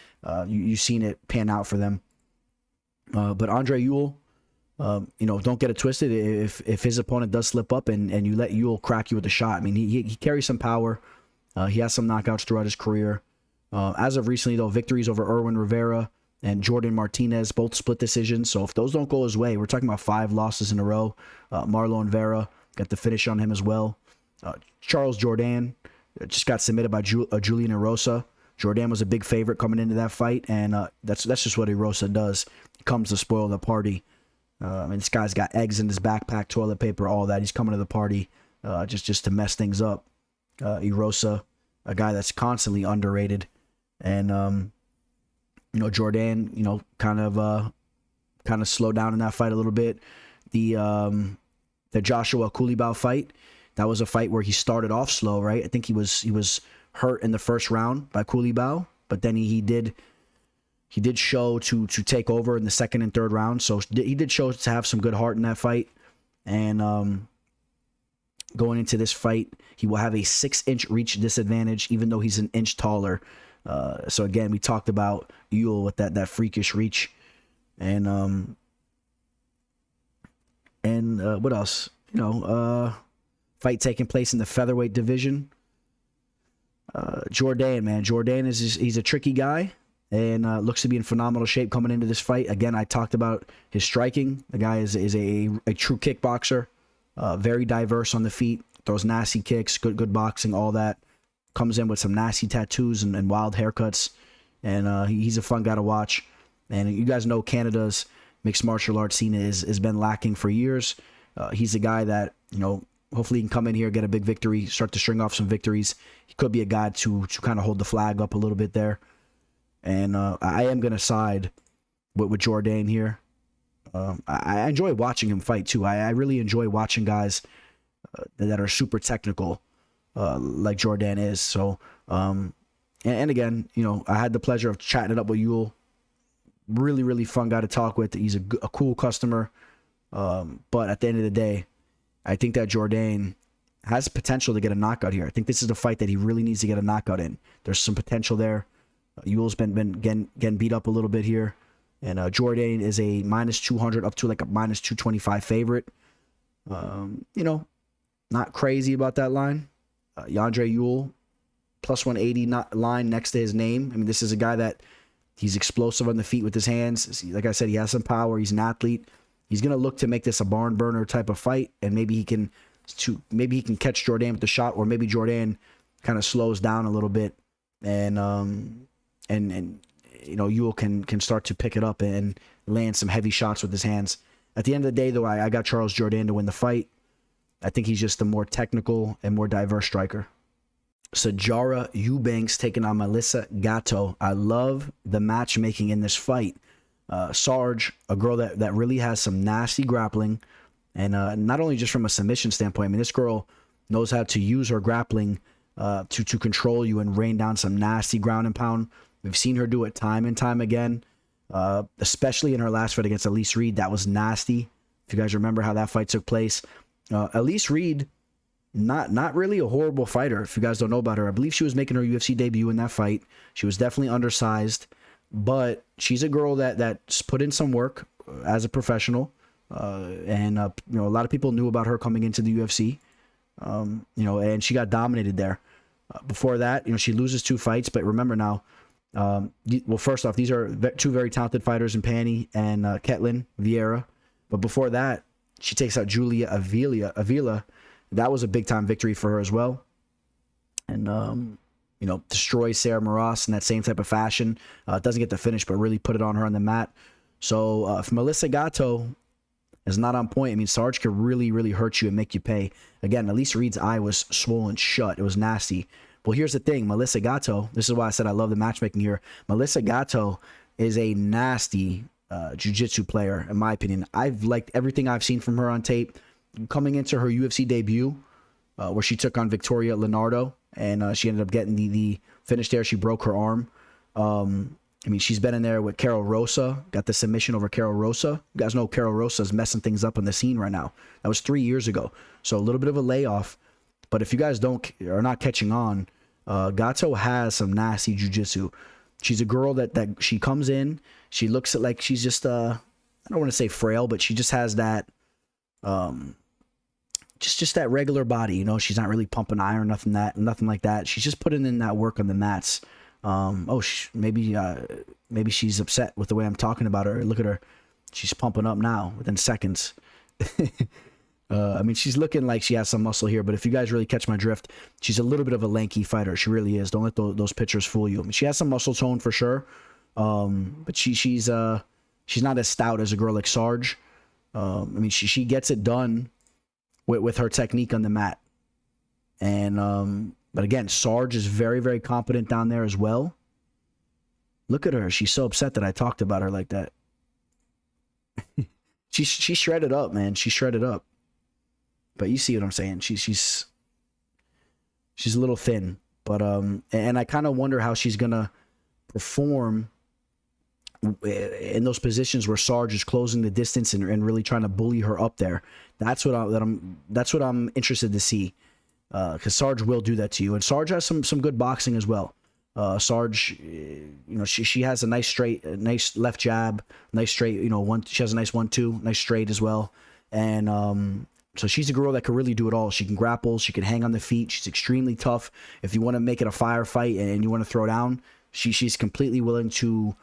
you've seen it pan out for them. But Andre Ewell, don't get it twisted. If his opponent does slip up and you let Ewell crack you with a shot, I mean, he carries some power. He has some knockouts throughout his career. As of recently, though, victories over Erwin Rivera and Jordan Martinez, both split decisions. So if those don't go his way, we're talking about 5 losses in a row. Marlon Vera got the finish on him as well. Charles Jourdain just got submitted by Julian Erosa. Jourdain was a big favorite coming into that fight, and that's just what Erosa does. He comes to spoil the party. This guy's got eggs in his backpack, toilet paper, all that. He's coming to the party just to mess things up. Erosa, a guy that's constantly underrated, and Jourdain, kind of slowed down in that fight a little bit. The Joshua Culibao fight, that was a fight where he started off slow, right? I think he was hurt in the first round by Culibao, but then he did show to take over in the second and third round. So he did show to have some good heart in that fight. And going into this fight, he will have a 6-inch reach disadvantage, even though he's an inch taller. So again, we talked about Ewell with that freakish reach. And what else? Fight taking place in the featherweight division. Jourdain, man. Jourdain he's a tricky guy. And looks to be in phenomenal shape coming into this fight. Again, I talked about his striking. The guy is a true kickboxer, very diverse on the feet, throws nasty kicks, good boxing, all that. Comes in with some nasty tattoos and wild haircuts, and he's a fun guy to watch. And you guys know Canada's mixed martial arts scene has been lacking for years. He's a guy that hopefully he can come in here, get a big victory, start to string off some victories. He could be a guy to kind of hold the flag up a little bit there. And I am going to side with Jourdain here. I enjoy watching him fight, too. I really enjoy watching guys that are super technical like Jourdain is. So, and again, I had the pleasure of chatting it up with Ewell. Really, really fun guy to talk with. He's a cool customer. But at the end of the day, I think that Jourdain has potential to get a knockout here. I think this is the fight that he really needs to get a knockout in. There's some potential there. Ewell's been getting beat up a little bit here. And Jourdain is a -200 up to like a -225 favorite. Not crazy about that line. Andre Ewell, +180 line next to his name. I mean, this is a guy that he's explosive on the feet with his hands. Like I said, he has some power. He's an athlete. He's going to look to make this a barn burner type of fight, and maybe he can catch Jourdain with the shot, or maybe Jourdain kind of slows down a little bit, and Ewell can start to pick it up and land some heavy shots with his hands. At the end of the day, though, I got Charles Jourdain to win the fight. I think he's just a more technical and more diverse striker. Sijara Eubanks taking on Melissa Gatto. I love the matchmaking in this fight. Sarge, a girl that really has some nasty grappling, and not only just from a submission standpoint. I mean, this girl knows how to use her grappling to control you and rain down some nasty ground and pound. We've seen her do it time and time again, especially in her last fight against Elise Reed. That was nasty. If you guys remember how that fight took place. Elise Reed, not really a horrible fighter. If you guys don't know about her, I believe she was making her UFC debut in that fight. She was definitely undersized, but she's a girl that's put in some work as a professional. And a lot of people knew about her coming into the UFC. And she got dominated there. Before that, she loses 2 fights, but remember now, first off, these are 2 very talented fighters in Pani and Ketlin Vieira. But before that, she takes out Julia Avila. That was a big time victory for her as well. And destroy Sarah Moras in that same type of fashion. Doesn't get the finish, but really put it on her on the mat. So if Melissa Gatto is not on point, I mean, Sarge could really, really hurt you and make you pay. Again, Elise Reed's eye was swollen shut. It was nasty. Well, here's the thing. Melissa Gatto, this is why I said I love the matchmaking here. Melissa Gatto is a nasty jiu-jitsu player, in my opinion. I've liked everything I've seen from her on tape. Coming into her UFC debut, where she took on Victoria Leonardo, and she ended up getting the finish there. She broke her arm. I mean, she's been in there with Carol Rosa, got the submission over Carol Rosa. You guys know Carol Rosa's messing things up on the scene right now. That was 3 years ago. So a little bit of a layoff. But if you guys are not catching on, Gatto has some nasty jiu-jitsu. She's a girl that she comes in, she looks at like she's just, I don't want to say frail, but she just has that, just that regular body, she's not really pumping iron, nothing like that. She's just putting in that work on the mats. Maybe she's upset with the way I'm talking about her. Look at her. She's pumping up now within seconds. I mean, she's looking like she has some muscle here, but if you guys really catch my drift, she's a little bit of a lanky fighter. She really is. Don't let those pictures fool you. I mean, she has some muscle tone for sure. But she's not as stout as a girl like Sarge. I mean, she gets it done with her technique on the mat. And, but again, Sarge is very, very competent down there as well. Look at her. She's so upset that I talked about her like that. She shredded up, man. She shredded up. But you see what I'm saying. She's a little thin. But and I kind of wonder how she's gonna perform in those positions where Sarge is closing the distance and really trying to bully her up there. That's what I'm interested to see. Because Sarge will do that to you, and Sarge has some good boxing as well. Sarge, she has a nice left jab, nice straight. She has a nice 1-2, nice straight as well, and so she's a girl that can really do it all. She can grapple, she can hang on the feet. She's extremely tough. If you want to make it a firefight and you want to throw down, she's completely willing to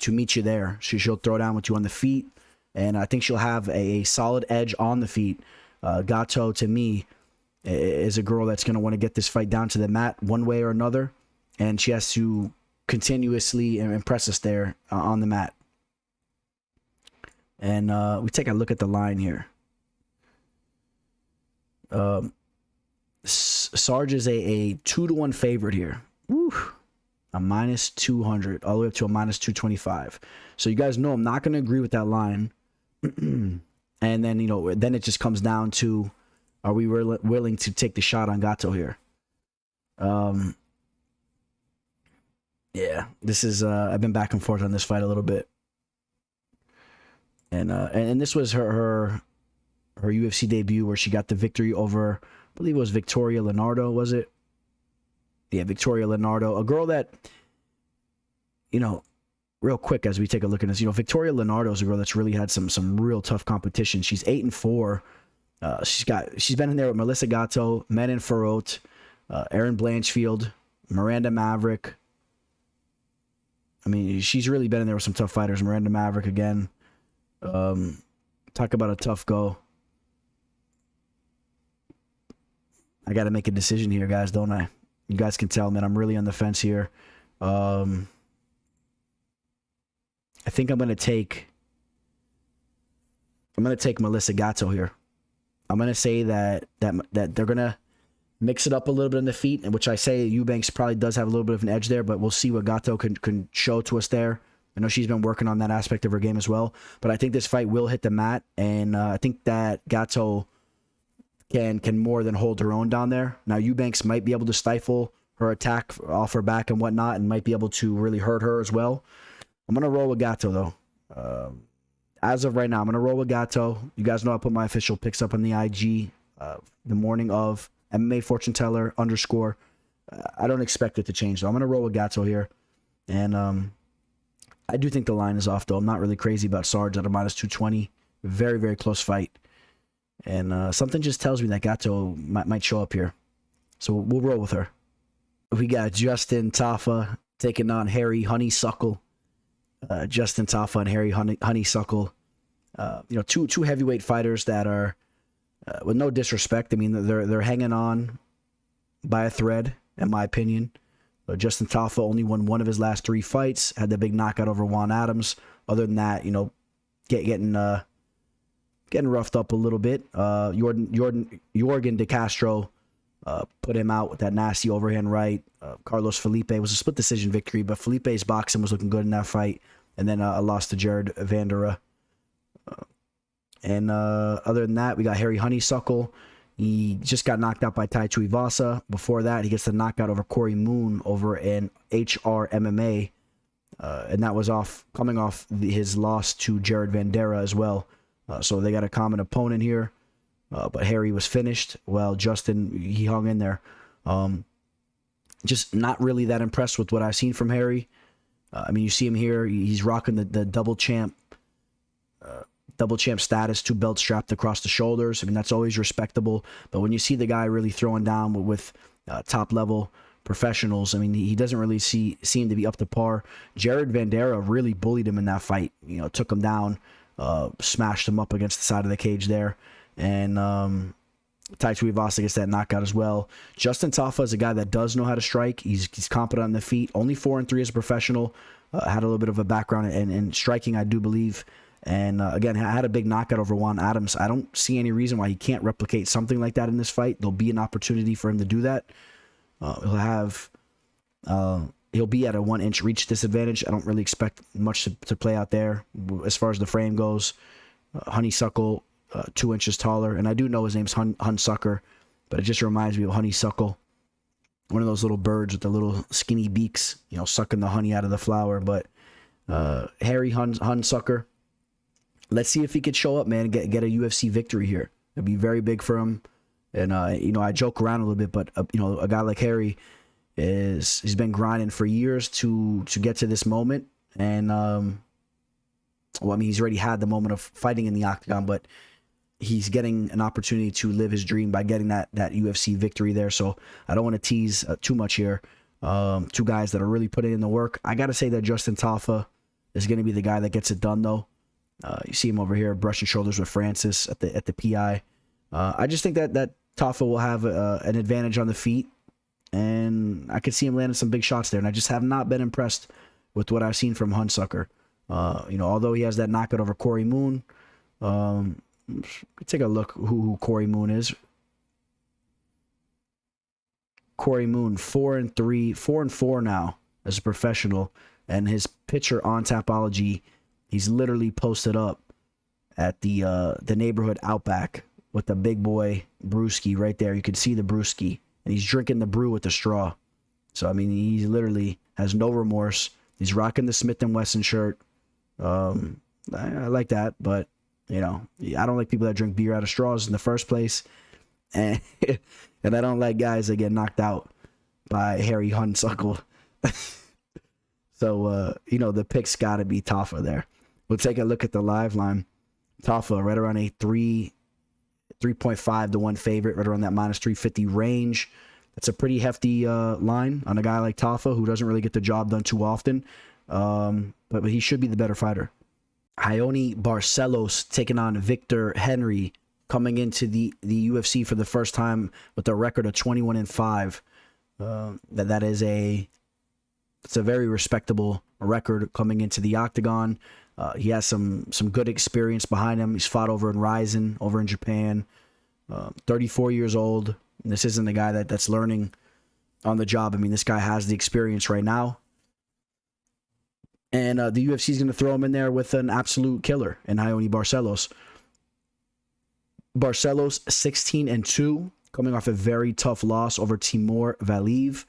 meet you there. She'll throw down with you on the feet, and I think she'll have a solid edge on the feet. Gatto, to me, is a girl that's going to want to get this fight down to the mat one way or another, and she has to continuously impress us there on the mat. And we take a look at the line here. Sarge is a 2-1 favorite here. Woo. A minus 200 all the way up to a minus 225. So you guys know I'm not going to agree with that line. And then, then it just comes down to, are we willing to take the shot on Gatto here? Yeah, this is, I've been back and forth on this fight a little bit. And this was her UFC debut where she got the victory over, I believe it was Victoria Leonardo, was it? Yeah, Victoria Leonardo, a girl that, real quick as we take a look at this, Victoria Leonardo is a girl that's really had some real tough competition. She's 8-4. She's been in there with Melissa Gatto, Menin Farot, Erin Blanchfield, Miranda Maverick. I mean, she's really been in there with some tough fighters. Miranda Maverick again. Talk about a tough go. I got to make a decision here, guys, don't I? You guys can tell, man, I'm really on the fence here. I think I'm gonna take Melissa Gatto here. I'm gonna say that they're gonna mix it up a little bit on the feet, which I say Eubanks probably does have a little bit of an edge there, but we'll see what Gatto can show to us there. I know she's been working on that aspect of her game as well, but I think this fight will hit the mat, and I think that Gatto can more than hold her own down there. Now Eubanks might be able to stifle her attack off her back and whatnot, and might be able to really hurt her as well. I'm gonna roll with Gatto though. As of right now, I'm gonna roll with Gatto. You guys know I put my official picks up on the IG the morning of MMA Fortune Teller _ I don't expect it to change, so I'm gonna roll with Gatto here, and I do think the line is off though. I'm not really crazy about Sarge at a minus 220. Very, very close fight. And something just tells me that Gatto might show up here. So we'll roll with her. We got Justin Tafa taking on Harry Hunsucker. Justin Tafa and Harry Hunsucker. Two heavyweight fighters that are, with no disrespect, I mean, they're hanging on by a thread, in my opinion. Justin Tafa only won one of his last 3 fights. Had the big knockout over Juan Adams. Other than that, getting roughed up a little bit. Jorgen De Castro put him out with that nasty overhand right. Carlos Felipe was a split decision victory, but Felipe's boxing was looking good in that fight. And then a loss to Gerald Vandera. And other than that, we got Harry Hunsucker. He just got knocked out by Tai Tuivasa. Before that, he gets the knockout over Corey Moon over in HR MMA. And that was coming off his loss to Gerald Vandera as well. So they got a common opponent here. But Harry was finished. Well, Justin, he hung in there. Just not really that impressed with what I've seen from Harry. I mean, you see him here. He's rocking the double champ status, 2 belts strapped across the shoulders. I mean, that's always respectable. But when you see the guy really throwing down with top level professionals, I mean, he doesn't really seem to be up to par. Gerald Vandera really bullied him in that fight. Took him down, smashed him up against the side of the cage there, and Tai Tuivasa gets that knockout as well. Justin Tafa is a guy that does know how to strike. He's competent on the feet. Only 4-3 as a professional. Had a little bit of a background in striking, I do believe. And again, had a big knockout over Juan Adams. I don't see any reason why he can't replicate something like that in this fight. There'll be an opportunity for him to do that. He'll be at a 1-inch reach disadvantage. I don't really expect much to play out there as far as the frame goes. Hunsucker, 2 inches taller, and I do know his name's Hunsucker, but it just reminds me of honeysuckle, one of those little birds with the little skinny beaks, sucking the honey out of the flower. But Harry Hunsucker, let's see if he could show up, man, and get a UFC victory here. It'd be very big for him. And I joke around a little bit, but a guy like Harry he's been grinding for years to get to this moment. And he's already had the moment of fighting in the octagon, but he's getting an opportunity to live his dream by getting that UFC victory there. So I don't want to tease too much here. 2 guys that are really putting in the work. I got to say that Justin Tafa is going to be the guy that gets it done, though. You see him over here brushing shoulders with Francis at the PI. I just think that Tafa will have an advantage on the feet, and I could see him landing some big shots there. And I just have not been impressed with what I've seen from Hunsucker. Although he has that knockout over Corey Moon. Take a look who Corey Moon is. Corey Moon, 4-4 now as a professional, and his picture on Tapology, he's literally posted up at the neighborhood Outback with the big boy brewski right there. You can see the brewski, and he's drinking the brew with the straw. So I mean, he literally has no remorse. He's rocking the Smith & Wesson shirt. I like that, but I don't like people that drink beer out of straws in the first place, and I don't like guys that get knocked out by Harry Hunsucker. So the pick's got to be Tafa there. We'll take a look at the live line. Tafa right around a 3.5 to 1 favorite, right around that minus 350 range. That's a pretty hefty line on a guy like Tafa, who doesn't really get the job done too often, but he should be the better fighter. Raoni Barcelos taking on Victor Henry, coming into the UFC for the first time with a record of 21-5. It's a very respectable record coming into the octagon. He has some good experience behind him. He's fought over in Ryzen, over in Japan. 34 years old. And this isn't a guy that's learning on the job. I mean, this guy has the experience right now. And the UFC is going to throw him in there with an absolute killer in Raoni Barcelos. Barcelos 16-2, coming off a very tough loss over Timur Valiev.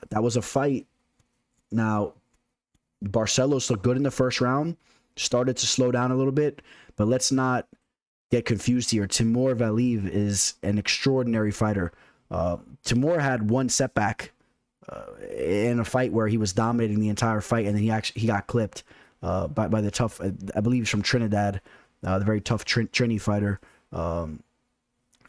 That was a fight. Now, Barcelos looked good in the first round, started to slow down a little bit, but let's not get confused here. Timur Valiev is an extraordinary fighter. Timur had one setback in a fight where he was dominating the entire fight, and then he got clipped by the tough, I believe he's from Trinidad, the very tough Trini fighter. Guy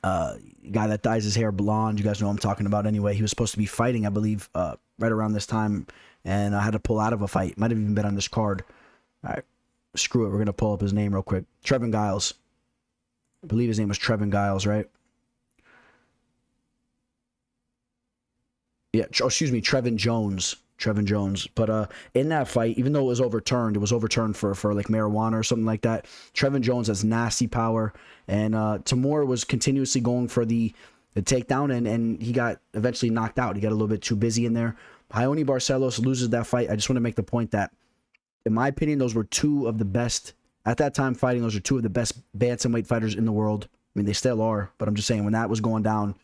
that dyes his hair blonde. You guys know what I'm talking about anyway. He was supposed to be fighting, I believe, right around this time, and I had to pull out of a fight. Might have even been on this card. All right, screw it. We're going to pull up his name real quick. Trevin Giles. I believe his name was Trevin Giles, right? Yeah, excuse me, Trevin Jones. Trevin Jones. But in that fight, even though it was overturned for like marijuana or something like that. Trevin Jones has nasty power, and Timur was continuously going for the takedown, and he got eventually knocked out. He got a little bit too busy in there. Raoni Barcelos loses that fight. I just want to make the point that, in my opinion, those were two of the best, at that time fighting, those are two of the best bantamweight fighters in the world. I mean, they still are, but I'm just saying, when that was going down,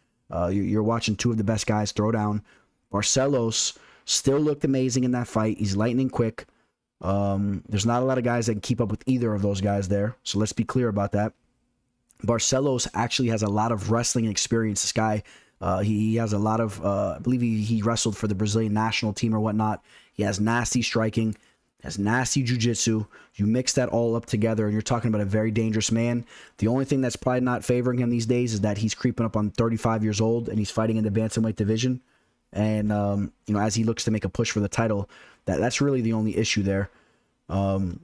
you're watching two of the best guys throw down. Barcelos still looked amazing in that fight. He's lightning quick. There's not a lot of guys that can keep up with either of those guys there, so let's be clear about that. Barcelos actually has a lot of wrestling experience. This guy, he has a lot of, I believe he wrestled for the Brazilian national team or whatnot. He has nasty striking, has nasty jiu-jitsu. You mix that all up together, and you're talking about a very dangerous man. The only thing that's probably not favoring him these days is that he's creeping up on 35 years old, and he's fighting in the bantamweight division. And, you know, as he looks to make a push for the title, that's really the only issue there. And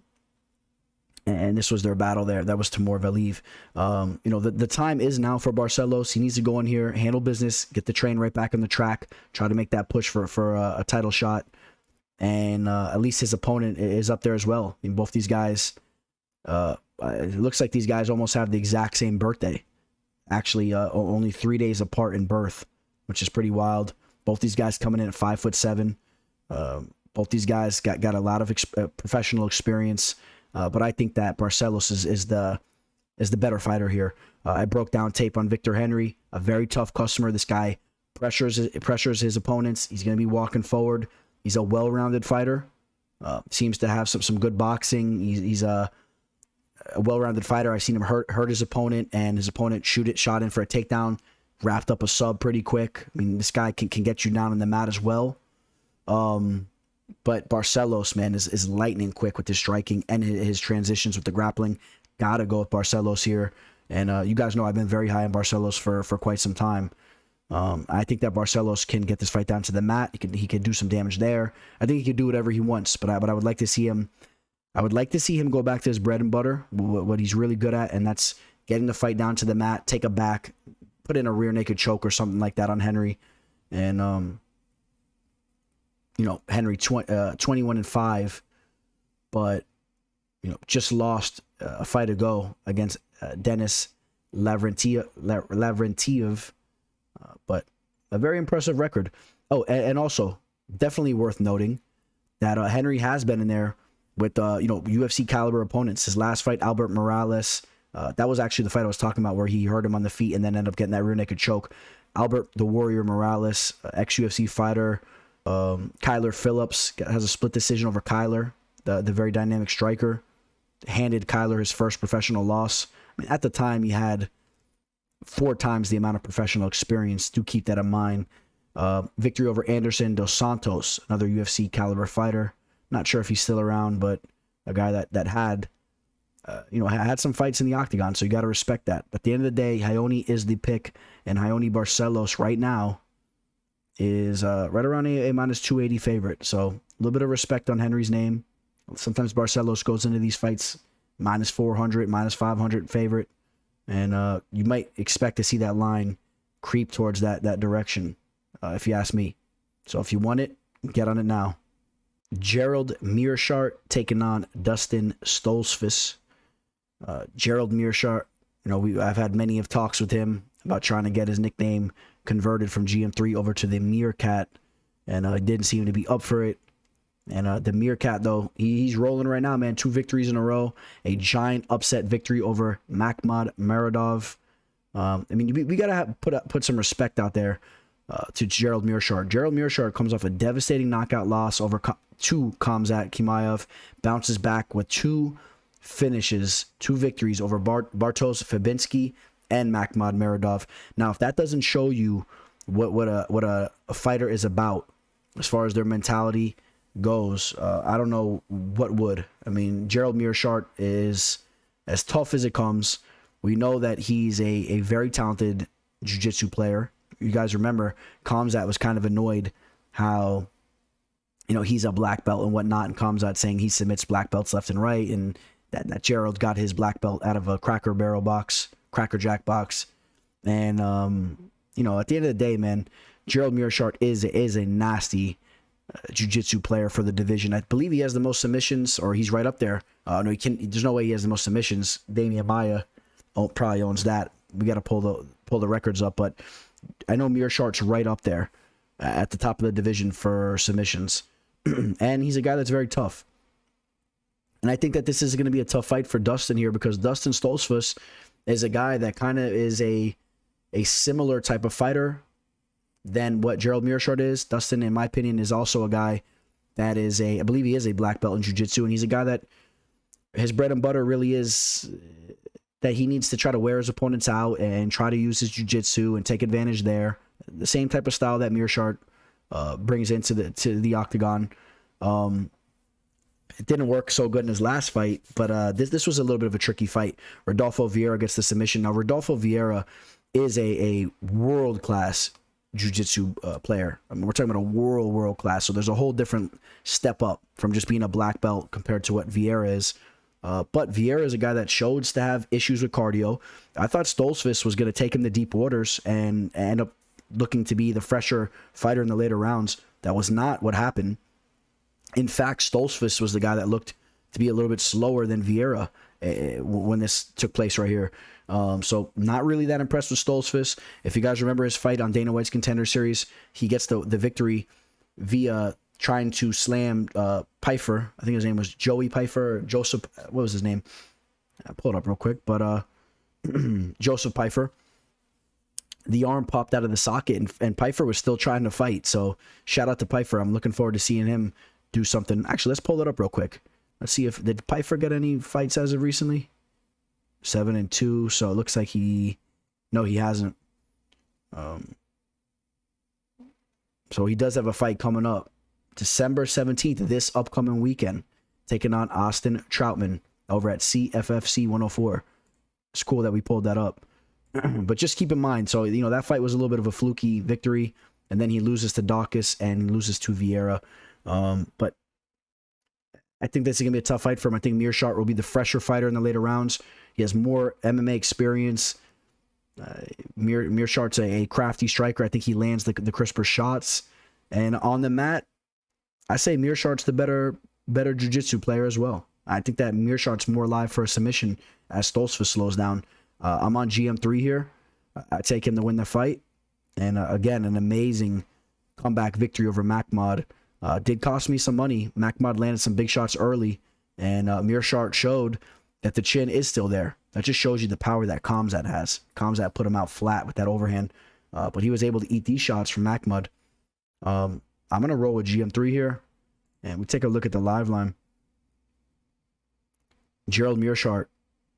this was their battle there. That was Timur Valiev. You know, the time is now for Barcelos. He needs to go in here, handle business, get the train right back on the track, try to make that push for a title shot. And at least his opponent is up there as well. I mean, both these guys, it looks like these guys almost have the exact same birthday. Actually, only 3 days apart in birth, which is pretty wild. Both these guys coming in at 5'7". Both these guys got a lot of professional experience. But I think that Barcelos is the better fighter here. I broke down tape on Victor Henry, a very tough customer. This guy pressures his opponents. He's going to be walking forward. He's a well-rounded fighter. Seems to have some good boxing. He's a well-rounded fighter. I've seen him hurt his opponent, and his opponent shot in for a takedown, wrapped up a sub pretty quick. I mean, this guy can get you down on the mat as well. But Barcelos, man, is lightning quick with his striking and his transitions with the grappling. Gotta go with Barcelos here. And you guys know I've been very high on Barcelos for quite some time. I think that Barcelos can get this fight down to the mat. He can do some damage there. I think he can do whatever he wants. But I would like to see him. I would like to see him go back to his bread and butter, what he's really good at, and that's getting the fight down to the mat, take a back, put in a rear naked choke or something like that on Henry, and you know, Henry 21-5, but you know, just lost a fight ago against Denis Lavrentiev, but a very impressive record. Oh, and also definitely worth noting that Henry has been in there with you know, UFC caliber opponents. His last fight, Albert Morales, that was actually the fight I was talking about, where he hurt him on the feet and then ended up getting that rear naked choke. Albert the Warrior Morales, ex-UFC fighter. Kyler Phillips has a split decision over Kyler, the very dynamic striker. Handed Kyler his first professional loss. I mean, at the time, he had 4 times the amount of professional experience. Do keep that in mind. Victory over Anderson dos Santos, another UFC caliber fighter. Not sure if he's still around, but a guy that had, you know, had some fights in the octagon, so you got to respect that. At the end of the day, Raoni is the pick, and Raoni Barcelos right now is right around a minus 280 favorite. So a little bit of respect on Henry's name. Sometimes Barcelos goes into these fights minus 400, minus 500 favorite, and you might expect to see that line creep towards that direction, if you ask me. So if you want it, get on it now. Gerald Meerschaert taking on Dustin Stoltzfus. Gerald Meerschaert, you know, I've had many of talks with him about trying to get his nickname converted from GM3 over to the Meerkat, and didn't seem to be up for it. And the Meerkat, though, he's rolling right now, man. 2 victories in a row, a giant upset victory over Makhmud Muradov. I mean, we gotta put some respect out there to Gerald Meerschaert. Gerald Meerschaert comes off a devastating knockout loss over to Khamzat Chimaev, bounces back with 2 finishes, 2 victories over Bartosz Fabinski and Makhmud Muradov. Now, if that doesn't show you what a fighter is about as far as their mentality goes, I don't know what would. I mean, Gerald Meerschaert is as tough as it comes. We know that he's a very talented jiu-jitsu player. You guys remember Khamzat was kind of annoyed how, you know, he's a black belt and whatnot, and Khamzat saying he submits black belts left and right, and that Gerald got his black belt out of a Cracker Jack box. And, you know, at the end of the day, man, Gerald Meerschaert is a nasty jiu-jitsu player for the division. I believe he has the most submissions, or he's right up there. No, he can. There's no way he has the most submissions. Damian Maia probably owns that. We got to pull the records up, but I know Meerschaert's right up there at the top of the division for submissions, and he's a guy that's very tough. And I think that this is going to be a tough fight for Dustin here, because Dustin Stoltzfus is a guy that kind of is a similar type of fighter than what Gerald Meerschaert is. Dustin, in my opinion, is also a guy that is I believe he is a black belt in jiu-jitsu, and he's a guy that his bread and butter really is that he needs to try to wear his opponents out and try to use his jiu-jitsu and take advantage there. The same type of style that Meerschaert brings into the octagon. It didn't work so good in his last fight, but this was a little bit of a tricky fight. Rodolfo Vieira gets the submission. Now, Rodolfo Vieira is a world-class jiu-jitsu player. I mean, we're talking about a world class, so there's a whole different step up from just being a black belt compared to what Vieira is. But Vieira is a guy that shows to have issues with cardio. I thought Stoltzfus was going to take him to deep waters and end up looking to be the fresher fighter in the later rounds. That was not what happened. In fact, Stoltzfus was the guy that looked to be a little bit slower than Vieira when this took place right here. So not really that impressed with Stoltzfus. If you guys remember his fight on Dana White's Contender Series, he gets the victory via trying to slam Pfeiffer. I think his name was Joey Pfeiffer, Joseph. What was his name? I'll pull it up real quick. But Joseph Pfeiffer. The arm popped out of the socket, and Pfeiffer was still trying to fight. So shout out to Pfeiffer. I'm looking forward to seeing him do something. Actually, let's pull it up real quick. Let's see if did Pfeiffer get any fights as of recently. 7-2. So it looks like he hasn't. So he does have a fight coming up, December 17th, this upcoming weekend, taking on Austin Troutman over at CFFC 104. It's cool that we pulled that up. But just keep in mind, so that fight was a little bit of a fluky victory, and then he loses to Daukaus and he loses to Vieira. But I think this is gonna be a tough fight for him. I think Meerschaert will be the fresher fighter in the later rounds. He has more MMA experience. Meerschaert's a crafty striker. I think he lands the crisper shots. And on the mat, I say Meerschaert's the better jiu-jitsu player as well. I think that Meerschaert's more live for a submission as Stoltzfus slows down. I'm on GM3 here. I take him to win the fight. And again, an amazing comeback victory over Makhmud. Did cost me some money. Makhmud landed some big shots early, and Meerschaert showed that the chin is still there. That just shows you the power that Khamzat has. Khamzat put him out flat with that overhand, but he was able to eat these shots from Makhmud. I'm going to roll with GM3 here, and we take a look at the live line. Gerald Meerschaert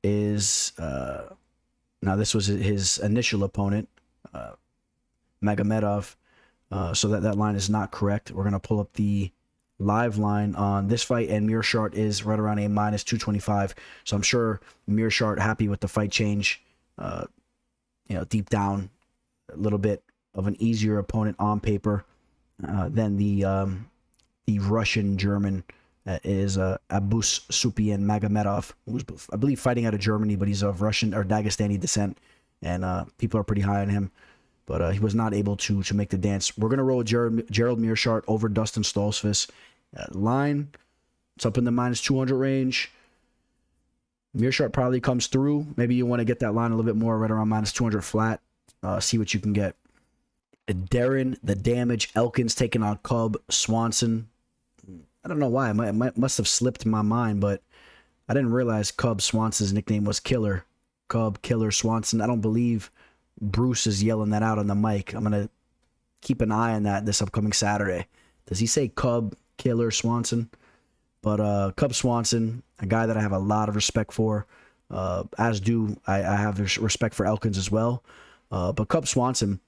is... now, this was his initial opponent, Magomedov. So that line is not correct. We're going to pull up the live line on this fight, and Meerschaert is right around a -225. So I'm sure Meerschaert happy with the fight change. Deep down, a little bit of an easier opponent on paper than the Russian German is Abus Supian Magomedov, who's, I believe, fighting out of Germany, but he's of Russian or Dagestani descent, and people are pretty high on him. But he was not able to make the dance. We're going to roll with Gerald Meerschaert over Dustin Stoltzfus. Line, it's up in the -200 range. Meerschaert probably comes through. Maybe you want to get that line a little bit more, right around -200 flat. See what you can get. Darren, the damage. Elkins taking on Cub Swanson. I don't know why. I must have slipped my mind, but I didn't realize Cub Swanson's nickname was Killer. Cub Killer Swanson. I don't believe Bruce is yelling that out on the mic. I'm going to keep an eye on that this upcoming Saturday. Does he say Cub Killer Swanson? But Cub Swanson, a guy that I have a lot of respect for, as do I have respect for Elkins as well. But Cub Swanson,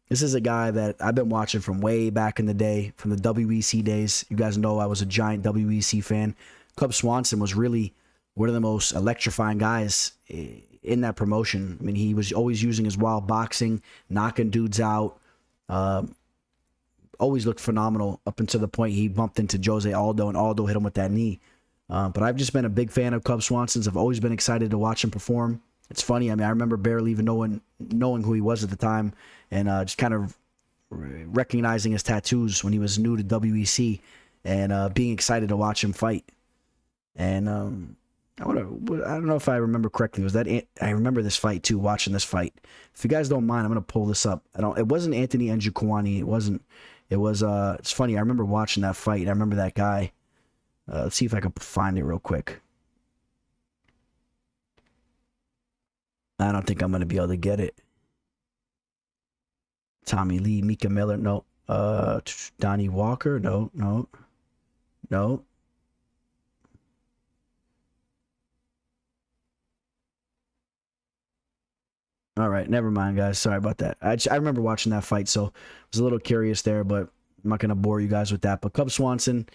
this is a guy that I've been watching from way back in the day, from the WEC days. You guys know I was a giant WEC fan. Cub Swanson was really one of the most electrifying guys in that promotion. I mean, he was always using his wild boxing, knocking dudes out. Always looked phenomenal up until the point he bumped into Jose Aldo, and Aldo hit him with that knee. But I've just been a big fan of Cub Swanson's. I've always been excited to watch him perform. It's funny. I mean, I remember barely even knowing who he was at the time, and just kind of recognizing his tattoos when he was new to WEC and being excited to watch him fight. And I don't know if I remember correctly. I remember this fight too, watching this fight. If you guys don't mind, I'm gonna pull this up. It wasn't Anthony Njokuani. It was it's funny. I remember watching that fight. I remember that guy. Let's see if I can find it real quick. I don't think I'm gonna be able to get it. Tommy Lee, Mika Miller, no. Donnie Walker, no. All right, never mind, guys. Sorry about that. I remember watching that fight, so I was a little curious there, but I'm not going to bore you guys with that. But Cub Swanson,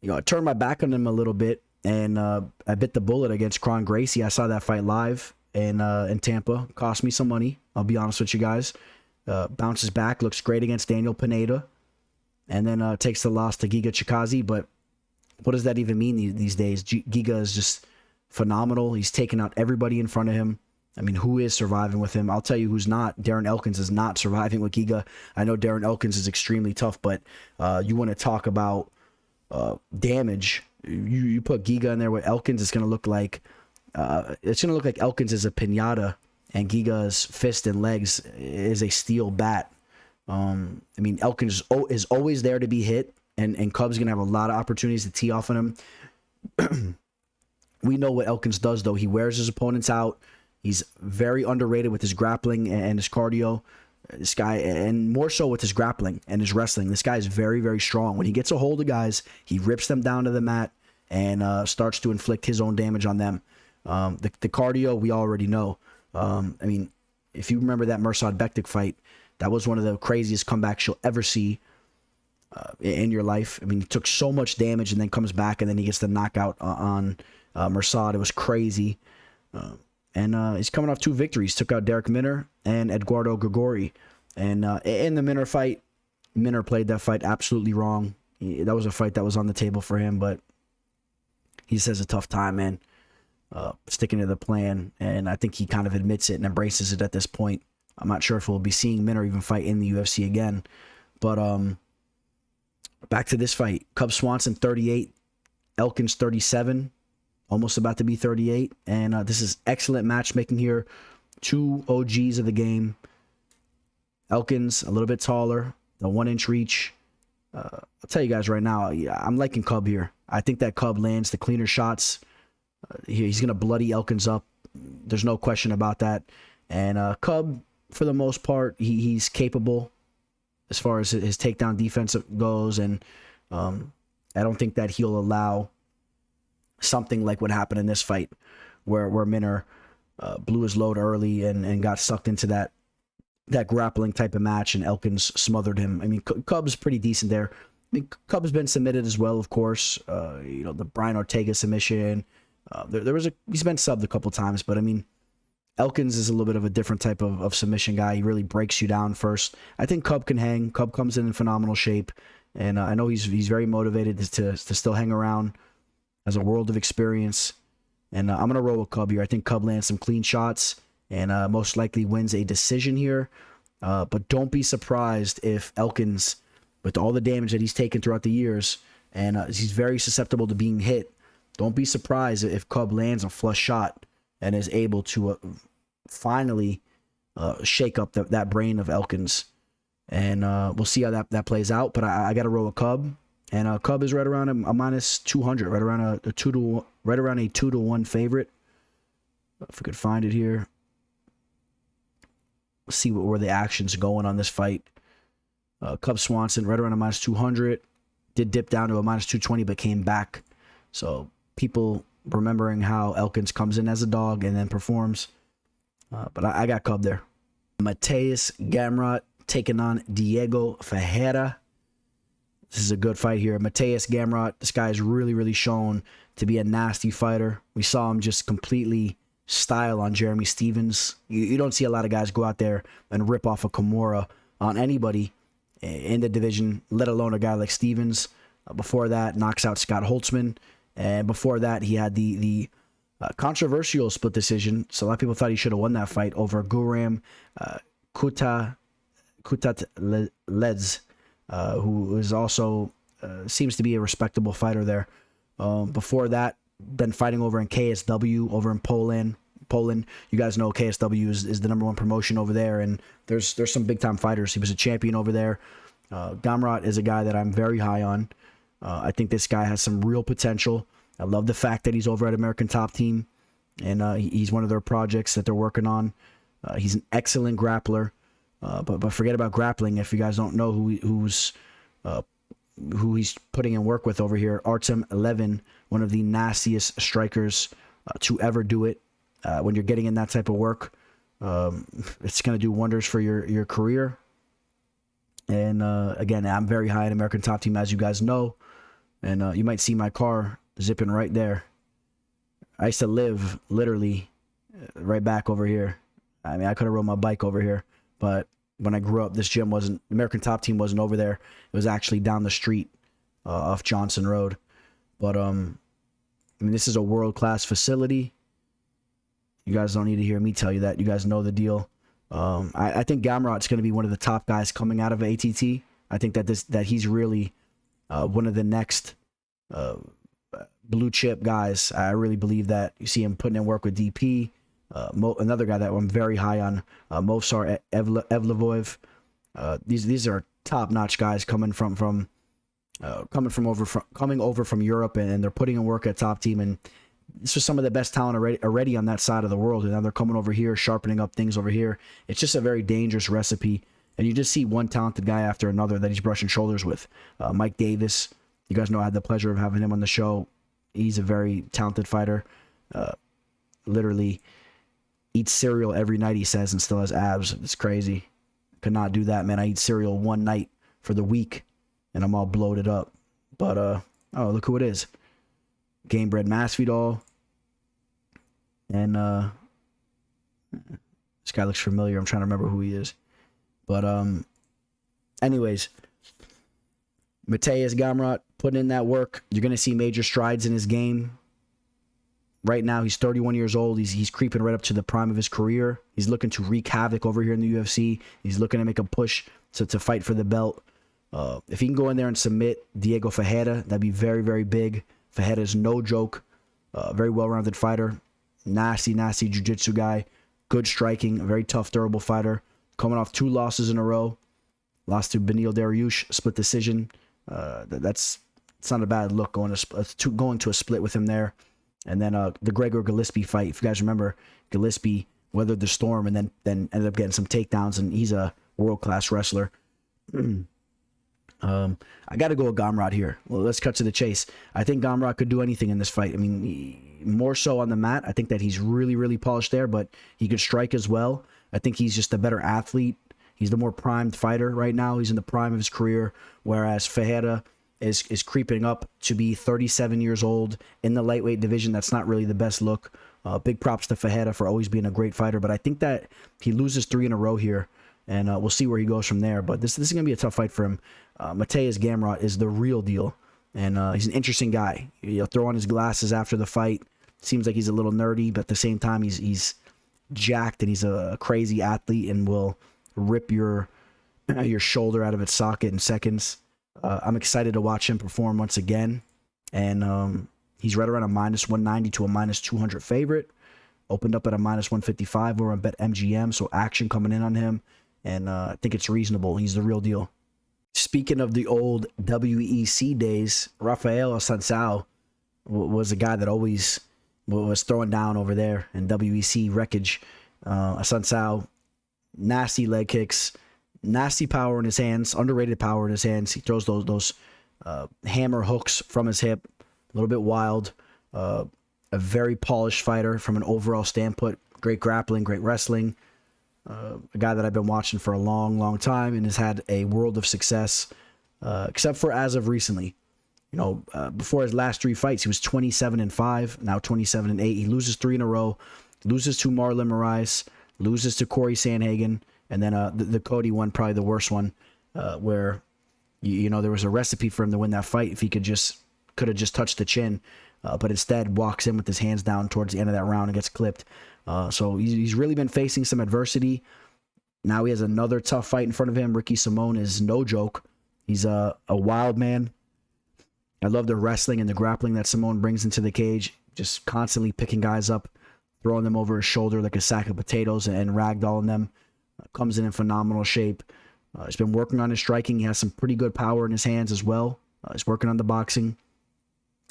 I turned my back on him a little bit, and I bit the bullet against Kron Gracie. I saw that fight live in Tampa. Cost me some money, I'll be honest with you guys. Bounces back, looks great against Daniel Pineda, and then takes the loss to Giga Chikaze. But what does that even mean these days? Giga is just phenomenal. He's taking out everybody in front of him. I mean, who is surviving with him? I'll tell you who's not. Darren Elkins is not surviving with Giga. I know Darren Elkins is extremely tough, but you want to talk about damage. You put Giga in there with Elkins, it's going to look like Elkins is a piñata and Giga's fist and legs is a steel bat. I mean, Elkins is always there to be hit, and Cub's going to have a lot of opportunities to tee off on him. We know what Elkins does, though. He wears his opponents out. He's very underrated with his grappling and his cardio. This guy, and more so with his grappling and his wrestling. This guy is very, very strong. When he gets a hold of guys, he rips them down to the mat and starts to inflict his own damage on them. The cardio, we already know. I mean, if you remember that Meerschaert Bektik fight, that was one of the craziest comebacks you'll ever see in your life. I mean, he took so much damage and then comes back and then he gets the knockout on Meerschaert. It was crazy. And he's coming off 2 victories. Took out Derrick Minner and Eduardo Grigori. And in the Minner fight, Minner played that fight absolutely wrong. That was a fight that was on the table for him, but he just has a tough time, man, sticking to the plan. And I think he kind of admits it and embraces it at this point. I'm not sure if we'll be seeing Minner even fight in the UFC again. But back to this fight. Cub Swanson, 38. Elkins, 37. Almost about to be 38, and this is excellent matchmaking here. 2 OGs of the game. Elkins, a little bit taller, the 1-inch reach. I'll tell you guys right now, I'm liking Cub here. I think that Cub lands the cleaner shots. He's going to bloody Elkins up. There's no question about that. And Cub, for the most part, he's capable as far as his takedown defense goes, and I don't think that he'll allow something like what happened in this fight where Minner blew his load early and got sucked into that grappling type of match, and Elkins smothered him. I mean, Cub's pretty decent there. I mean, Cub's been submitted as well, of course. The Brian Ortega submission. He's been subbed a couple times, but I mean, Elkins is a little bit of a different type of submission guy. He really breaks you down first. I think Cub can hang. Cub comes in phenomenal shape, and I know he's very motivated to still hang around. Has a world of experience, and I'm gonna roll with Cub here. I think Cub lands some clean shots and most likely wins a decision here. But don't be surprised if Elkins, with all the damage that he's taken throughout the years, and he's very susceptible to being hit. Don't be surprised if Cub lands a flush shot and is able to finally shake up that brain of Elkins. And we'll see how that plays out. But I got to roll with Cub. And Cub is right around a minus 200, right around a 2-to-1 favorite. If we could find it here. Let's see where the action's going on this fight. Cub Swanson right around a minus 200. Did dip down to a minus 220, but came back. So people remembering how Elkins comes in as a dog and then performs. But I got Cub there. Mateusz Gamrot taking on Diego Ferreira. This is a good fight here. Mateusz Gamrot, this guy is really, really shown to be a nasty fighter. We saw him just completely style on Jeremy Stephens. You don't see a lot of guys go out there and rip off a Kimura on anybody in the division, let alone a guy like Stephens. Before that, knocks out Scott Holtzman. And before that, he had the controversial split decision. So a lot of people thought he should have won that fight over Guram Leds, who is also seems to be a respectable fighter there. Before that, been fighting over in KSW over in Poland. You guys know KSW is the #1 promotion over there, and there's some big time fighters. He was a champion over there. Gamrot is a guy that I'm very high on. I think this guy has some real potential. I love the fact that he's over at American Top Team, and he's one of their projects that they're working on. He's an excellent grappler, but forget about grappling. If you guys don't know who he's putting in work with over here, Artem Levin, one of the nastiest strikers to ever do it. When you're getting in that type of work, it's going to do wonders for your career. And again, I'm very high in American Top Team, as you guys know. And you might see my car zipping right there. I used to live literally right back over here. I mean, I could have rode my bike over here, but when I grew up, this gym wasn't, American Top Team wasn't over there. It was actually down the street off Johnson Road. But I mean, this is a world-class facility. You guys don't need to hear me tell you that. You guys know the deal. I think Gamrot's going to be one of the top guys coming out of ATT. I think that he's really one of the next blue chip guys. I really believe that. You see him putting in work with DP. Another guy that I'm very high on, Movsar Evlevoev. These are top notch guys coming over from Europe, and they're putting in work at Top Team. And this was some of the best talent already on that side of the world, and now they're coming over here, sharpening up things over here. It's just a very dangerous recipe, and you just see one talented guy after another that he's brushing shoulders with. Mike Davis, you guys know I had the pleasure of having him on the show. He's a very talented fighter. Literally eats cereal every night, he says, and still has abs. It's crazy. Could not do that, man. I eat cereal one night for the week, and I'm all bloated up. But oh, look who it is. Gamebred Masvidal. And this guy looks familiar. I'm trying to remember who he is. But anyways, Mateusz Gamrot putting in that work. You're going to see major strides in his game. Right now, he's 31 years old. He's creeping right up to the prime of his career. He's looking to wreak havoc over here in the UFC. He's looking to make a push to fight for the belt. If he can go in there and submit Diego Ferreira, that'd be very, very big. Ferreira is no joke. Very well-rounded fighter. Nasty jiu-jitsu guy. Good striking. A very tough, durable fighter. Coming off 2 losses in a row. Lost to Beneil Dariush, split decision. It's not a bad look going to a split with him there. And then the Gregor Gillespie fight. If you guys remember, Gillespie weathered the storm and then ended up getting some takedowns, and he's a world-class wrestler. I got to go with Gamrot here. Well, let's cut to the chase. I think Gamrot could do anything in this fight. I mean, more so on the mat. I think that he's really, really polished there, but he could strike as well. I think he's just a better athlete. He's the more primed fighter right now. He's in the prime of his career, whereas Ferreira is creeping up to be 37 years old in the lightweight division. That's not really the best look. Big props to Ferreira for always being a great fighter, but I think that he loses 3 in a row here, and we'll see where he goes from there. But this is going to be a tough fight for him. Mateusz Gamrot is the real deal, and he's an interesting guy. He'll throw on his glasses after the fight. Seems like he's a little nerdy, but at the same time, he's jacked, and he's a crazy athlete and will rip your shoulder out of its socket in seconds. I'm excited to watch him perform once again, and he's right around a -190 to a -200 favorite. Opened up at a -155 over on BetMGM, so action coming in on him, and I think it's reasonable. He's the real deal. Speaking of the old WEC days, Raphael Assunção was a guy that always was throwing down over there in WEC wreckage. Assunção, nasty leg kicks, nasty power in his hands, underrated power in his hands. He throws those hammer hooks from his hip, a little bit wild. A very polished fighter from an overall standpoint. Great grappling, great wrestling. A guy that I've been watching for a long, long time and has had a world of success, except for as of recently. You know, before his last 3 fights, he was 27-5, now 27-8. He loses 3 in a row, loses to Marlon Moraes, loses to Corey Sandhagen, and then the Cody one, probably the worst one, where you know there was a recipe for him to win that fight if he could have just touched the chin, but instead walks in with his hands down towards the end of that round and gets clipped. So he's really been facing some adversity. Now he has another tough fight in front of him. Ricky Simón is no joke. He's a wild man. I love the wrestling and the grappling that Simón brings into the cage. Just constantly picking guys up, throwing them over his shoulder like a sack of potatoes and ragdolling them. Comes in phenomenal shape. He's been working on his striking. He has some pretty good power in his hands as well. He's working on the boxing.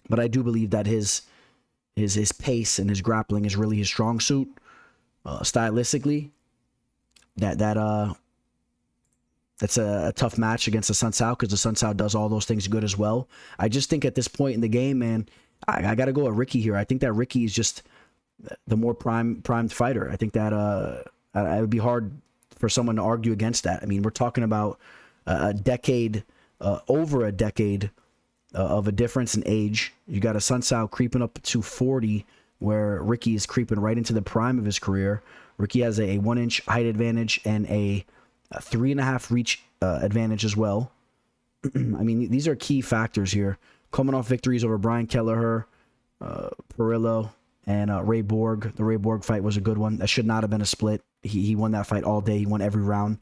But I do believe that his pace and his grappling is really his strong suit. Stylistically, that's a tough match against the Assunção, because the Assunção does all those things good as well. I just think at this point in the game, man, I got to go with Ricky here. I think that Ricky is just the more primed fighter. I think that it would be hard for someone to argue against that. I mean, we're talking about a decade, over a decade of a difference in age. You got a Assunção creeping up to 40, where Ricky is creeping right into the prime of his career. Ricky has a 1-inch height advantage and a 3.5 reach advantage as well. I mean, these are key factors here. Coming off victories over Brian Kelleher, Perillo, and Ray Borg. The Ray Borg fight was a good one. That should not have been a split. He won that fight all day. He won every round.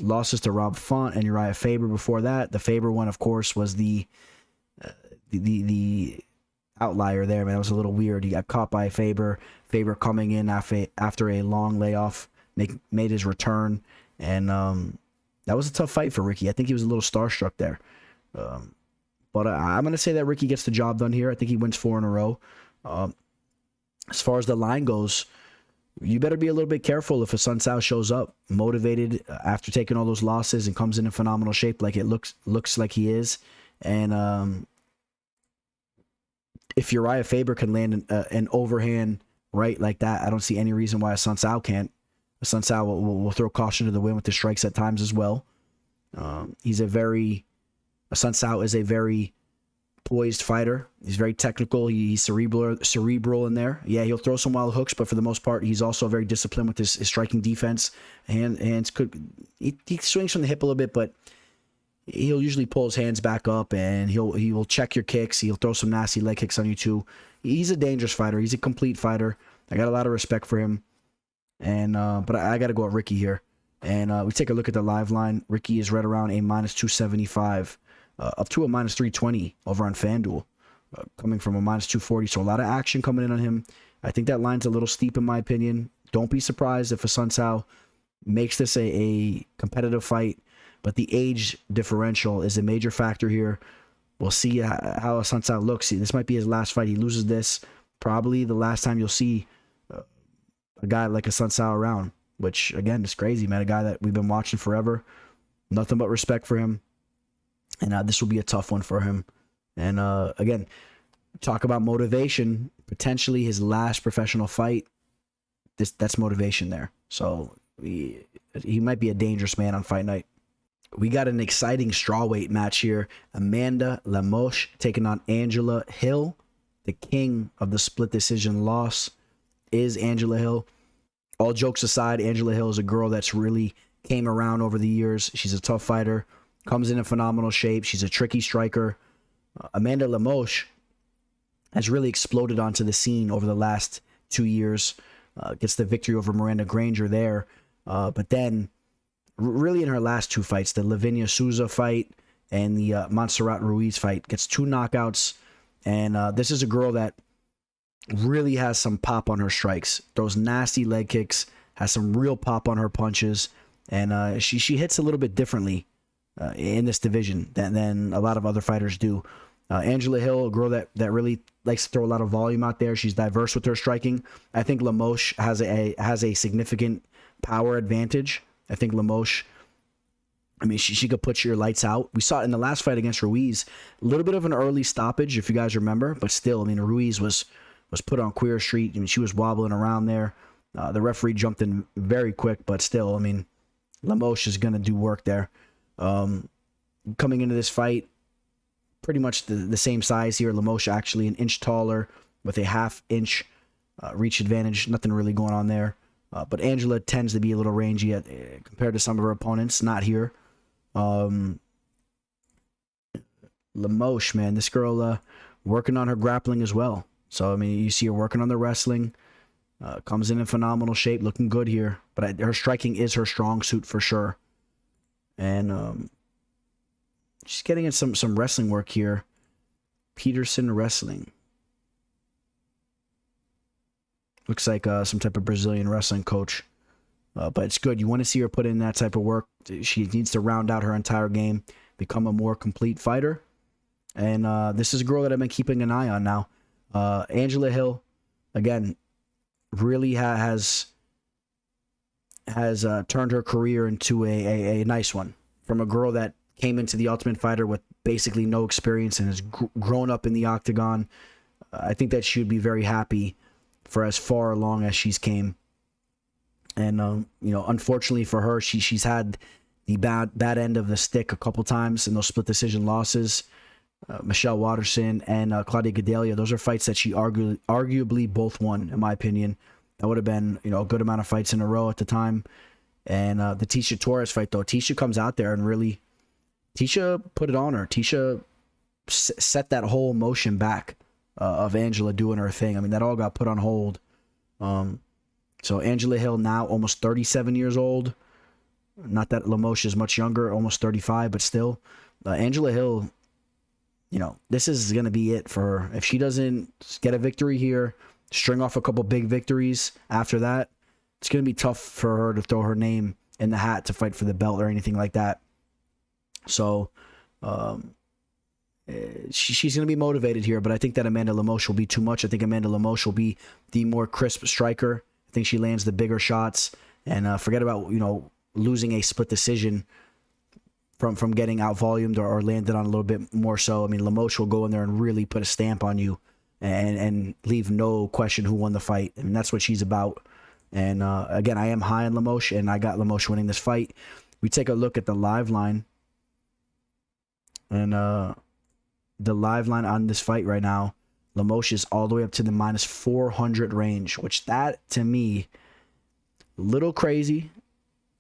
Losses to Rob Font and Uriah Faber before that. The Faber one, of course, was the outlier there, man. It was a little weird. He got caught by Faber. Faber coming in after a long layoff, made his return, and that was a tough fight for Ricky. I think he was a little starstruck there. But I'm going to say that Ricky gets the job done here. I think he wins 4 in a row. As far as the line goes, you better be a little bit careful if Assunção shows up motivated after taking all those losses and comes in phenomenal shape like it looks like he is. And if Uriah Faber can land an overhand right like that, I don't see any reason why Assunção can't. Assunção will throw caution to the wind with the strikes at times as well. Assunção is a very poised fighter. He's very technical. He's cerebral in there. Yeah, he'll throw some wild hooks, but for the most part, he's also very disciplined with his striking defense. He swings from the hip a little bit, but he'll usually pull his hands back up, and he will check your kicks. He'll throw some nasty leg kicks on you too. He's a dangerous fighter. He's a complete fighter. I got a lot of respect for him. And but I got to go with Ricky here. And we take a look at the live line. Ricky is right around a -275. Up to a -320 over on FanDuel, coming from a -240. So a lot of action coming in on him. I think that line's a little steep in my opinion. Don't be surprised if Assunção makes this a competitive fight, but the age differential is a major factor here. We'll see how Assunção looks. This might be his last fight. He loses this, probably the last time you'll see a guy like Assunção around, which again is crazy, man. A guy that we've been watching forever. Nothing but respect for him. And this will be a tough one for him. And again, talk about motivation. Potentially his last professional fight. That's motivation there. So he might be a dangerous man on fight night. We got an exciting strawweight match here. Amanda Lemos taking on Angela Hill. The king of the split decision loss is Angela Hill. All jokes aside, Angela Hill is a girl that's really came around over the years. She's a tough fighter. Comes in phenomenal shape. She's a tricky striker. Amanda Lemos has really exploded onto the scene over the last 2 years. Gets the victory over Miranda Granger there. But then, really in her last 2 fights, the Lavinia Souza fight and the Montserrat Ruiz fight, gets 2 knockouts. And this is a girl that really has some pop on her strikes. Throws nasty leg kicks. Has some real pop on her punches. And she hits a little bit differently in this division than a lot of other fighters do. Angela Hill, a girl that really likes to throw a lot of volume out there. She's diverse with her striking. I think Lemos has a significant power advantage. I think Lemos, I mean, she could put your lights out. We saw it in the last fight against Ruiz. A little bit of an early stoppage, if you guys remember, but still, I mean, Ruiz was put on Queer Street. I mean, she was wobbling around there. The referee jumped in very quick, but still, I mean, Lemos is going to do work there. Coming into this fight, pretty much the same size here. Lemos actually an inch taller with a 1/2 inch reach advantage. Nothing really going on there. But Angela tends to be a little rangy compared to some of her opponents. Not here. Lemos, man, this girl working on her grappling as well. So, I mean, you see her working on the wrestling. Comes in phenomenal shape, looking good here. But her striking is her strong suit for sure. And she's getting in some wrestling work here. Peterson Wrestling. Looks like some type of Brazilian wrestling coach. But it's good. You want to see her put in that type of work. She needs to round out her entire game, become a more complete fighter. And this is a girl that I've been keeping an eye on now. Angela Hill, again, really has turned her career into a nice one. From a girl that came into the Ultimate Fighter with basically no experience and has grown up in the octagon. I think that she would be very happy for as far along as she's came. And unfortunately for her, she's had the bad end of the stick a couple times in those split decision losses. Michelle Watterson and Claudia Gadelha, those are fights that she arguably both won, in my opinion. That would have been a good amount of fights in a row at the time. And the Tecia Torres fight, though, Tecia comes out there and really, Tecia put it on her. Tecia set that whole motion back of Angela doing her thing. I mean, that all got put on hold. So Angela Hill now almost 37 years old. Not that Lemos is much younger, almost 35, but still. Angela Hill, this is going to be it for her. If she doesn't get a victory here, string off a couple big victories after that, it's going to be tough for her to throw her name in the hat to fight for the belt or anything like that. So she's going to be motivated here, but I think that Amanda Lemos will be too much. I think Amanda Lemos will be the more crisp striker. I think she lands the bigger shots. And forget about, losing a split decision from getting out-volumed or landed on a little bit more so. I mean, Lemos will go in there and really put a stamp on you and leave no question who won the fight. I mean, that's what she's about. And again, I am high on Lemos, and I got Lemos winning this fight. We take a look at the live line. And the live line on this fight right now, Lemos is all the way up to the minus 400 range, which that, to me, a little crazy.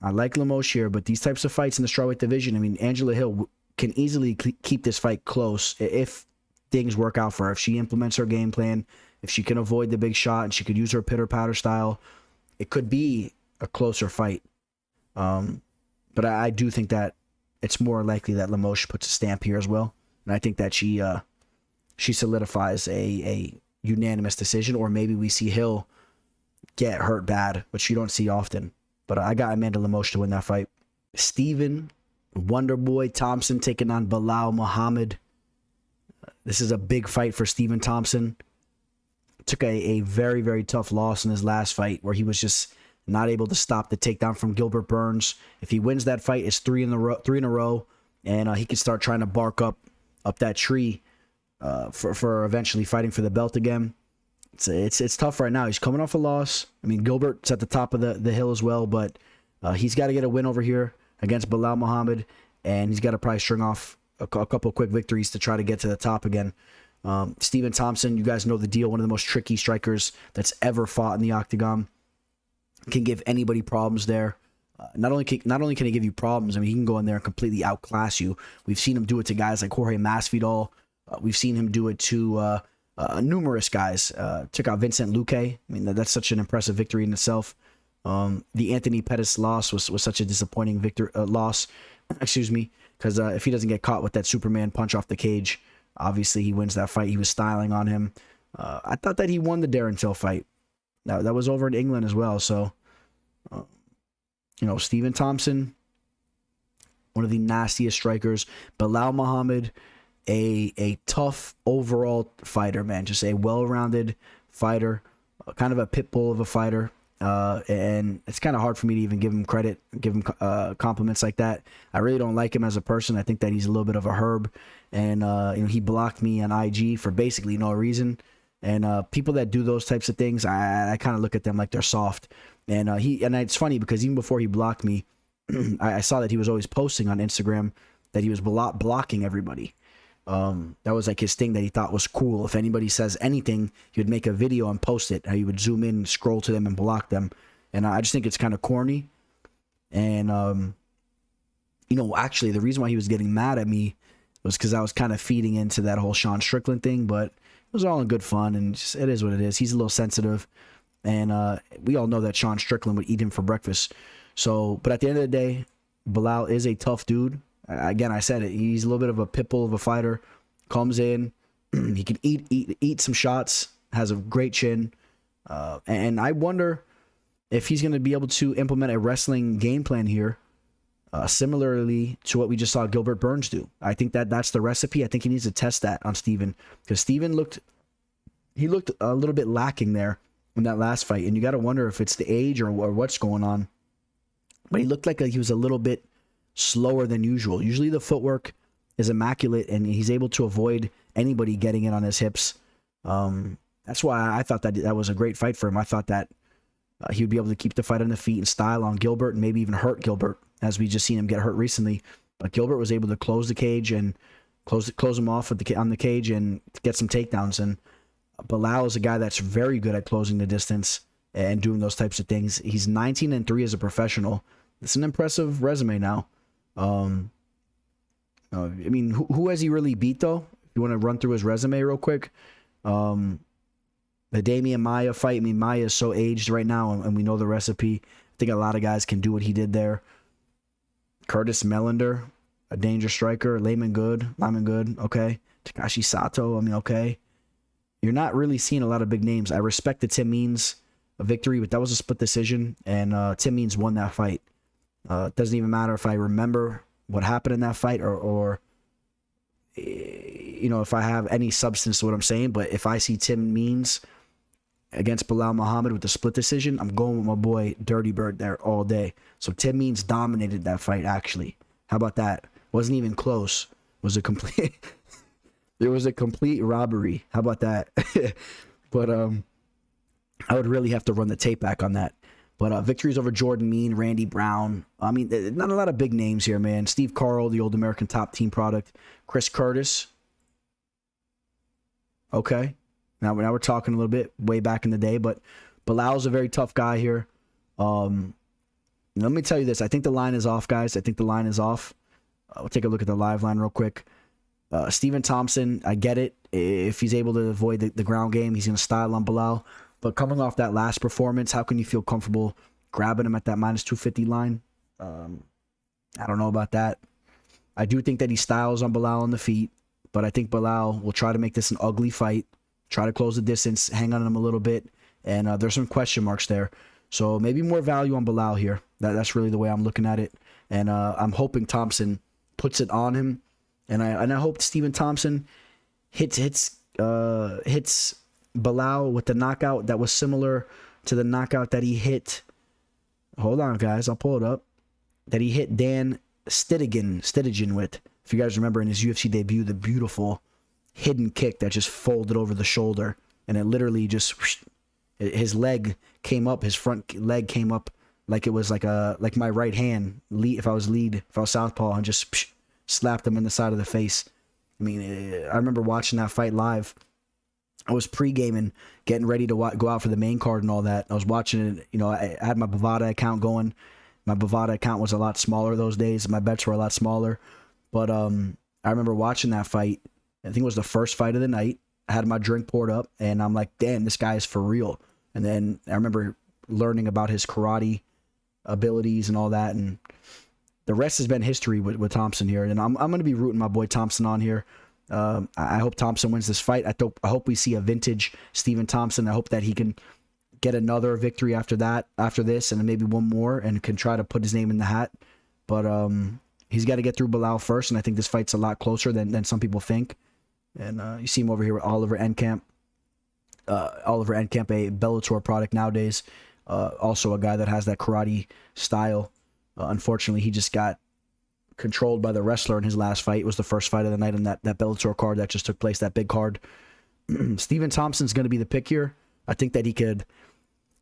I like Lemos here, but these types of fights in the strawweight division, I mean, Angela Hill can easily keep this fight close if things work out for her. If she implements her game plan, if she can avoid the big shot and she could use her pitter-patter style, it could be a closer fight. But I do think that it's more likely that Lemos puts a stamp here as well. And I think that she solidifies a unanimous decision, or maybe we see Hill get hurt bad, which you don't see often. But I got Amanda Lemos to win that fight. Stephen Wonderboy Thompson taking on Belal Muhammad. This is a big fight for Stephen Thompson. Took a very, very tough loss in his last fight where he was just not able to stop the takedown from Gilbert Burns. If he wins that fight, it's three in a row, and he can start trying to bark up that tree for eventually fighting for the belt again. It's tough right now. He's coming off a loss. I mean, Gilbert's at the top of the hill as well, but he's got to get a win over here against Belal Muhammad, and he's got to probably string off a couple quick victories to try to get to the top again. Stephen Thompson, you guys know the deal. One of the most tricky strikers that's ever fought in the octagon. Can give anybody problems there. Not only can he give you problems, I mean, he can go in there and completely outclass you. We've seen him do it to guys like Jorge Masvidal. We've seen him do it to numerous guys. Took out Vincent Luque. I mean, that's such an impressive victory in itself. The Anthony Pettis loss was such a disappointing loss. Excuse me, because if he doesn't get caught with that Superman punch off the cage, obviously he wins that fight. He was styling on him. I thought that he won the Darren Till fight. Now that was over in England as well. So, Stephen Thompson, one of the nastiest strikers. Belal Muhammad, a tough overall fighter, man. Just a well-rounded fighter, kind of a pit bull of a fighter. And it's kind of hard for me to even give him credit, give him compliments like that. I really don't like him as a person. I think that he's a little bit of a herb. And, he blocked me on IG for basically no reason. And people that do those types of things, I kind of look at them like they're soft. And it's funny because even before he blocked me, I saw that he was always posting on Instagram that he was blocking everybody. That was like his thing that he thought was cool. If anybody says anything, he would make a video and post it. He would zoom in, scroll to them, and block them. And I just think it's kind of corny. And actually, the reason why he was getting mad at me was because I was kind of feeding into that whole Sean Strickland thing. But it was all in good fun, and it is what it is. He's a little sensitive. And we all know that Sean Strickland would eat him for breakfast. So, but at the end of the day, Belal is a tough dude. Again, I said it. He's a little bit of a pit bull of a fighter. Comes in, he can eat some shots. Has a great chin, and I wonder if he's going to be able to implement a wrestling game plan here, similarly to what we just saw Gilbert Burns do. I think that's the recipe. I think he needs to test that on Steven, because Steven looked a little bit lacking there in that last fight, and you got to wonder if it's the age or what's going on. But he looked like he was a little bit slower than usual. Usually the footwork is immaculate, and he's able to avoid anybody getting in on his hips. That's why I thought that was a great fight for him. I thought that he would be able to keep the fight on the feet and style on Gilbert, and maybe even hurt Gilbert, as we just seen him get hurt recently. But Gilbert was able to close the cage and close him off on the cage and get some takedowns. And Belal is a guy that's very good at closing the distance and doing those types of things. He's 19-3 as a professional. It's an impressive resume now. I mean, who has he really beat, though? If you want to run through his resume real quick. The Damian Maia fight. I mean, Maia is so aged right now, and we know the recipe. I think a lot of guys can do what he did there. Curtis Melander, a danger striker. Lyman Good, okay. Takashi Sato, I mean, okay. You're not really seeing a lot of big names. I respect the Tim Means victory, but that was a split decision, and Tim Means won that fight. It doesn't even matter if I remember what happened in that fight or if I have any substance to what I'm saying, but if I see Tim Means against Belal Muhammad with the split decision, I'm going with my boy Dirty Bird there all day. So Tim Means dominated that fight, actually. How about that? Wasn't even close. There was a complete robbery. How about that? But I would really have to run the tape back on that. But victories over Jordan Mean, Randy Brown. I mean, not a lot of big names here, man. Steve Carl, the old American Top Team product. Chris Curtis. Okay. Now we're talking a little bit way back in the day, but Belal's a very tough guy here. Let me tell you this. I think the line is off, guys. I think the line is off. We'll take a look at the live line real quick. Stephen Thompson, I get it. If he's able to avoid the ground game, he's going to style on Belal. But coming off that last performance, how can you feel comfortable grabbing him at that minus 250 line? I don't know about that. I do think that he styles on Belal on the feet, but I think Belal will try to make this an ugly fight, try to close the distance, hang on him a little bit, and there's some question marks there. So maybe more value on Belal here. That's really the way I'm looking at it. And I'm hoping Thompson puts it on him, and I hope Stephen Thompson hits Belal with the knockout that was similar to the knockout that he hit. Hold on, guys, I'll pull it up. That he hit Dan Stidegen with. If you guys remember in his UFC debut, the beautiful hidden kick that just folded over the shoulder, and it literally just his leg came up, his front leg came up like it was like my right hand if I was southpaw, and just slapped him in the side of the face. I mean, I remember watching that fight live. I was pre-gaming, getting ready to go out for the main card and all that. I was watching it, I had my Bovada account going. My Bovada account was a lot smaller those days. My bets were a lot smaller. But I remember watching that fight. I think it was the first fight of the night. I had my drink poured up, and I'm like, damn, this guy is for real. And then I remember learning about his karate abilities and all that. And the rest has been history with Thompson here. And I'm going to be rooting my boy Thompson on here. I hope Thompson wins this fight. I hope we see a vintage Stephen Thompson. I hope that he can get another victory after this, and then maybe one more, and can try to put his name in the hat. But he's got to get through Belal first, and I think this fight's a lot closer than some people think. And you see him over here with Oliver Enkamp. Oliver Enkamp, a Bellator product nowadays. Also a guy that has that karate style. Unfortunately, he just got controlled by the wrestler in his last fight. It was the first fight of the night on that Bellator card that just took place, that big card. Stephen Thompson's going to be the pick here. I think that he could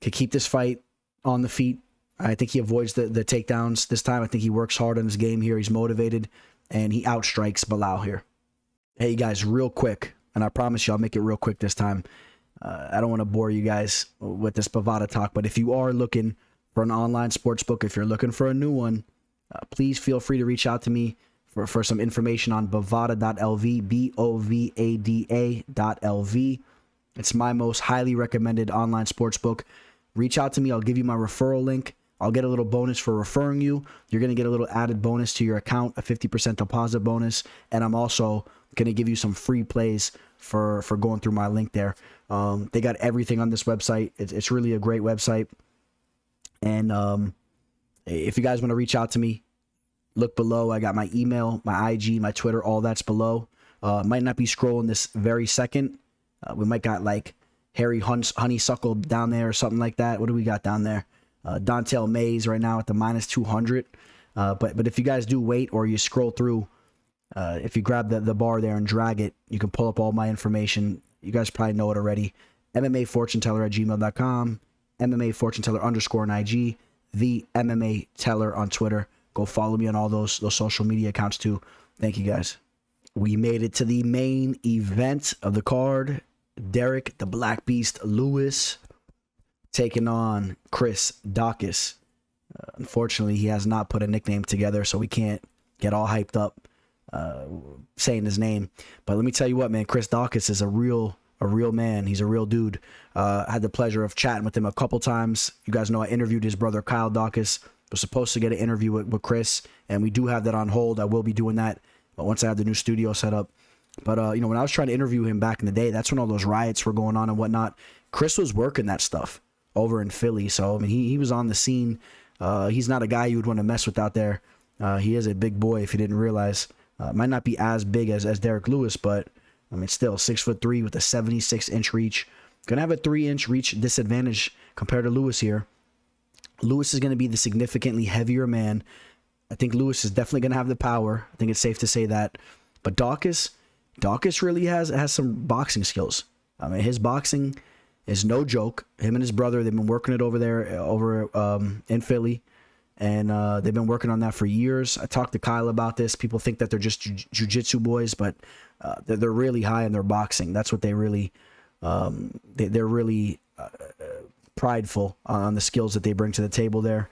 keep this fight on the feet. I think he avoids the takedowns this time. I think he works hard on his game here. He's motivated, and he outstrikes Belal here. Hey, guys, real quick, and I promise you I'll make it real quick this time. I don't want to bore you guys with this Bovada talk, but if you are looking for an online sports book, if you're looking for a new one, please feel free to reach out to me for some information on bovada.lv, Bovada.lv. It's my most highly recommended online sports book. reach out to me. I'll give you my referral link. I'll get a little bonus for referring you. You're going to get a little added bonus to your account, a 50% deposit bonus. And I'm also going to give you some free plays for going through my link there. They got everything on this website. It's really a great website. And if you guys want to reach out to me, look below. I got my email, my IG, my Twitter, all that's below. Might not be scrolling this very second. We might got like Harry Honeysuckle down there or something like that. What do we got down there? Dontel Mays right now at the minus 200. But if you guys do wait or you scroll through, if you grab the bar there and drag it, you can pull up all my information. You guys probably know it already. MMAfortuneteller@gmail.com, MMAfortuneteller _ on IG, the MMA Teller on Twitter. Go follow me on all those social media accounts too. Thank you guys. We made it to the main event of the card. Derrick, the Black Beast Lewis, taking on Chris Daukaus. Unfortunately, he has not put a nickname together, so we can't get all hyped up saying his name. But let me tell you what, man, Chris Daukaus is a real man. He's a real dude. I had the pleasure of chatting with him a couple times. You guys know I interviewed his brother, Kyle Daukaus. Was supposed to get an interview with Chris, and we do have that on hold. I will be doing that once I have the new studio set up. But, when I was trying to interview him back in the day, that's when all those riots were going on and whatnot. Chris was working that stuff over in Philly. So, I mean, he was on the scene. He's not a guy you would want to mess with out there. He is a big boy, if you didn't realize. Might not be as big as Derrick Lewis, but, I mean, still 6'3" with a 76-inch reach. Gonna have a 3-inch reach disadvantage compared to Lewis here. Lewis is going to be the significantly heavier man. I think Lewis is definitely going to have the power. I think it's safe to say that. But Daukaus really has some boxing skills. I mean, his boxing is no joke. Him and his brother, they've been working it over in Philly, and they've been working on that for years. I talked to Kyle about this. People think that they're just jiu-jitsu boys, but they're really high in their boxing. That's what they really they're really prideful on the skills that they bring to the table there.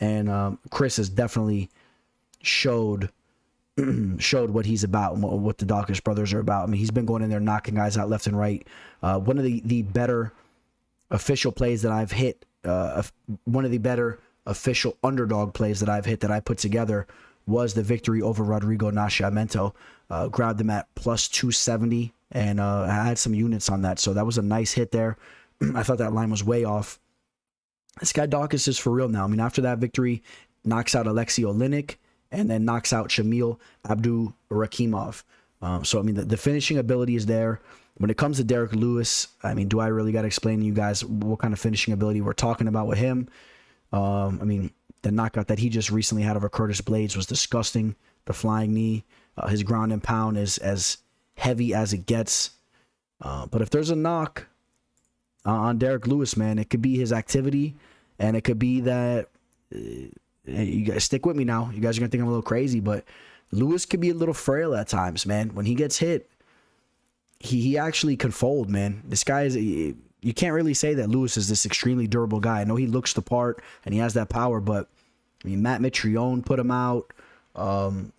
And Chris has definitely showed what he's about and what the Daukaus brothers are about. I mean, he's been going in there knocking guys out left and right. One of the better official plays that I've hit, one of the better official underdog plays that I've hit that I put together was the victory over Rodrigo Nascimento. Grabbed him at plus 270, and I had some units on that. So that was a nice hit there. I thought that line was way off. This guy Daukaus is for real now. I mean, after that victory, knocks out Alexei Oleinik and then knocks out Shamil Abdurakhimov. So, I mean, the finishing ability is there. When it comes to Derrick Lewis, I mean, do I really got to explain to you guys what kind of finishing ability we're talking about with him? I mean, the knockout that he just recently had over Curtis Blades was disgusting. The flying knee. His ground and pound is as heavy as it gets. But if there's a knock on Derrick Lewis, man, it could be his activity, and it could be that you guys stick with me now. You guys are gonna think I'm a little crazy, but Lewis could be a little frail at times, man. When he gets hit, he actually can fold, man. This guy is you can't really say that Lewis is this extremely durable guy. I know he looks the part and he has that power, but I mean, Matt Mitrione put him out.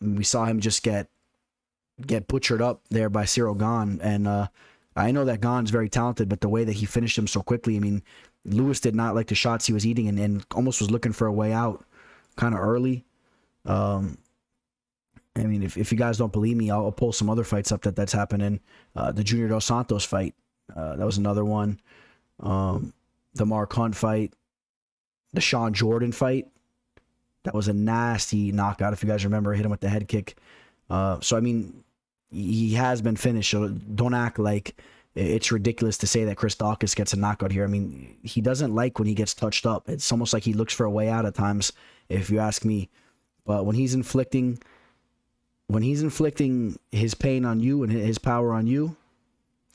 We saw him just get butchered up there by Cyril Gane, and I know that Gane's very talented, but the way that he finished him so quickly, I mean, Lewis did not like the shots he was eating and almost was looking for a way out kind of early. I mean, if you guys don't believe me, I'll pull some other fights up that's happening. The Junior Dos Santos fight, that was another one. The Mark Hunt fight, the Sean Jordan fight, that was a nasty knockout. If you guys remember, hit him with the head kick. So, I mean, he has been finished, so don't act like it's ridiculous to say that Chris Daukaus gets a knockout here. I mean, he doesn't like when he gets touched up. It's almost like he looks for a way out at times, if you ask me. But when he's inflicting his pain on you and his power on you,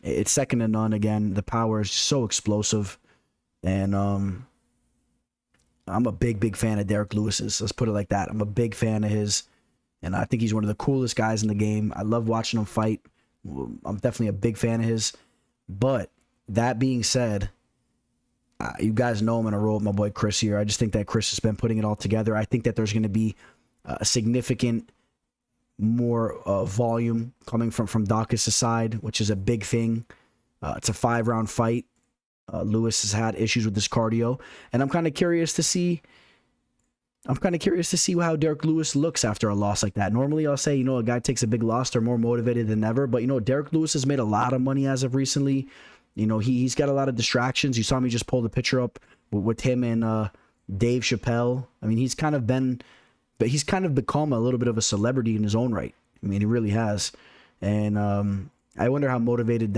it's second to none. Again, the power is so explosive, and I'm a big fan of Derrick Lewis's. Let's put it like that. I'm a big fan of his. And I think he's one of the coolest guys in the game. I love watching him fight. I'm definitely a big fan of his. But that being said, you guys know I'm going to roll with my boy Chris here. I just think that Chris has been putting it all together. I think that there's going to be a significant more volume coming from Daukaus' side, which is a big thing. It's a 5-round fight. Lewis has had issues with his cardio, and I'm kind of curious to see. How Derrick Lewis looks after a loss like that. Normally, I'll say, a guy takes a big loss, they're more motivated than ever. But, Derrick Lewis has made a lot of money as of recently. He's got a lot of distractions. You saw me just pull the picture up with him and Dave Chappelle. I mean, he's kind of become a little bit of a celebrity in his own right. I mean, he really has. And I wonder how motivated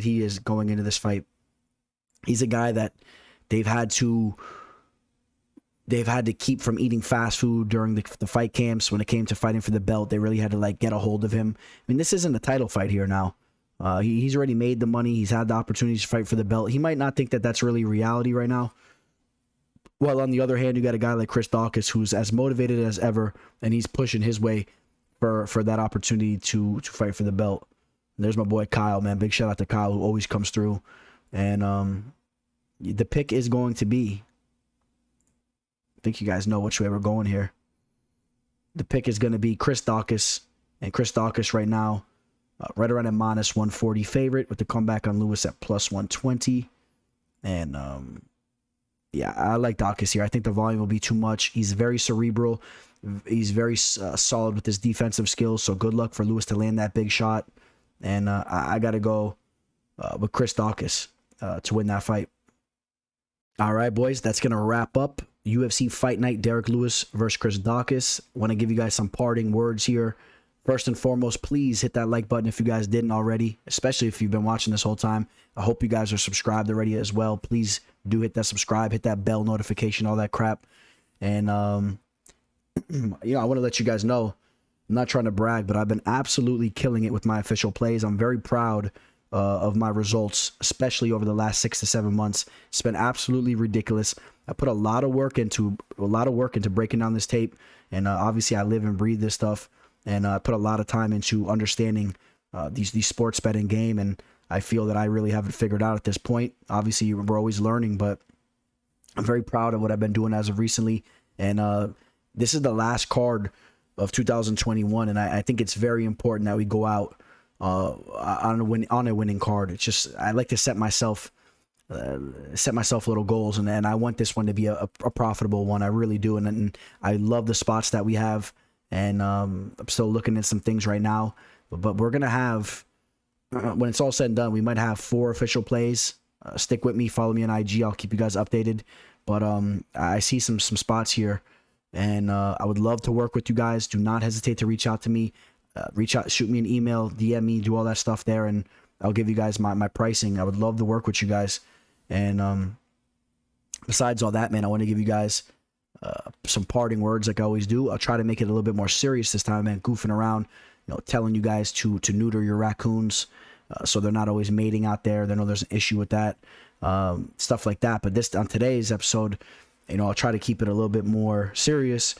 he is going into this fight. He's a guy that they've had to keep from eating fast food during the fight camps. When it came to fighting for the belt, they really had to get a hold of him. I mean, this isn't a title fight here now. He's already made the money. He's had the opportunity to fight for the belt. He might not think that that's really reality right now. Well, on the other hand, you got a guy like Chris Daukaus who's as motivated as ever, and he's pushing his way for that opportunity to fight for the belt. And there's my boy Kyle, man. Big shout out to Kyle, who always comes through. And the pick is going to be, I think you guys know which way we're going here. The pick is going to be Chris Daukaus. And Chris Daukaus right now, right around a minus 140 favorite, with the comeback on Lewis at plus 120. And yeah, I like Daukaus here. I think the volume will be too much. He's very cerebral. He's very solid with his defensive skills. So good luck for Lewis to land that big shot. And I got to go with Chris Daukaus to win that fight. All right, boys, that's going to wrap up UFC Fight Night, Derrick Lewis versus Chris Daukaus. Want to give you guys some parting words here. First and foremost, please hit that like button if you guys didn't already, especially if you've been watching this whole time. I hope you guys are subscribed already as well. Please do hit that subscribe, hit that bell notification, all that crap. And, I want to let you guys know, I'm not trying to brag, but I've been absolutely killing it with my official plays. I'm very proud of my results, especially over the last 6 to 7 months. It's been absolutely ridiculous. I put a lot of work into breaking down this tape, and obviously I live and breathe this stuff, and I put a lot of time into understanding these sports betting game, and I feel that I really haven't figured out at this point. Obviously, we're always learning, but I'm very proud of what I've been doing as of recently, and this is the last card of 2021, and I think it's very important that we go out on a winning card. It's just, I like to set myself little goals, and I want this one to be a profitable one. I really do, and I love the spots that we have, and I'm still looking at some things right now, but we're gonna have, when it's all said and done, we might have 4 official plays. Stick with me, follow me on IG, I'll keep you guys updated. But I see some spots here, and I would love to work with you guys. Do not hesitate to reach out to me. Shoot me an email, DM me, do all that stuff there, and I'll give you guys my pricing. I would love to work with you guys. And besides all that, man, I want to give you guys some parting words like I always do. I'll try to make it a little bit more serious this time, man, goofing around, telling you guys to neuter your raccoons so they're not always mating out there. They know there's an issue with that, stuff like that. But on today's episode, I'll try to keep it a little bit more serious.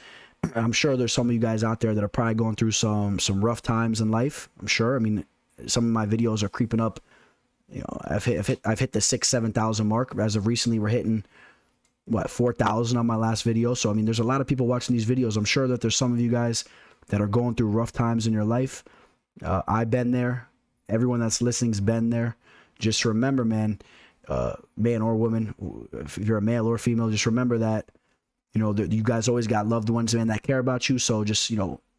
I'm sure there's some of you guys out there that are probably going through some rough times in life. I'm sure. I mean, some of my videos are creeping up. I've hit the 6,000-7,000 mark. As of recently, we're hitting 4,000 on my last video. So I mean, there's a lot of people watching these videos. I'm sure that there's some of you guys that are going through rough times in your life. I've been there. Everyone that's listening's been there. Just remember, man or woman, if you're a male or female, just remember that you guys always got loved ones, man, that care about you. So just,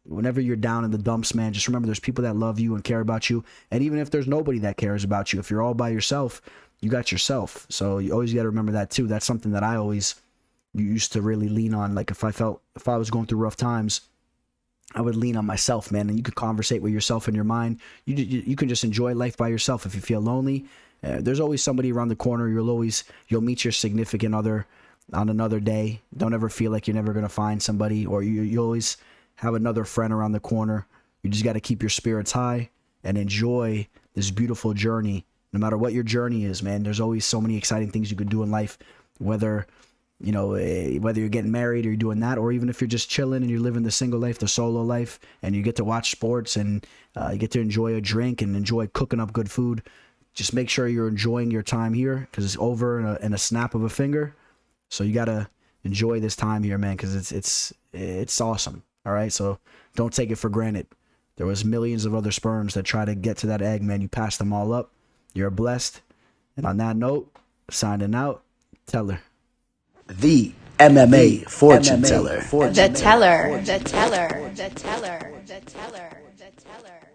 whenever you're down in the dumps, man, just remember there's people that love you and care about you. And even if there's nobody that cares about you, if you're all by yourself, you got yourself. So you always got to remember that too. That's something that I always used to really lean on. Like if I was going through rough times, I would lean on myself, man. And you could conversate with yourself in your mind. You can just enjoy life by yourself. If you feel lonely, there's always somebody around the corner. You'll meet your significant other on another day. Don't ever feel like you're never going to find somebody, or you always have another friend around the corner. You just got to keep your spirits high and enjoy this beautiful journey. No matter what your journey is, man, there's always so many exciting things you can do in life, whether you're getting married or you're doing that, or even if you're just chilling and you're living the single life, the solo life, and you get to watch sports and you get to enjoy a drink and enjoy cooking up good food. Just make sure you're enjoying your time here, because it's over in a snap of a finger. So you got to enjoy this time here, man, because it's awesome. All right, so don't take it for granted. There was millions of other sperms that try to get to that egg, man. You passed them all up. You're blessed, And on that note, signing out, Teller. The MMA fortune teller. The teller. The teller. The teller. The teller. The teller.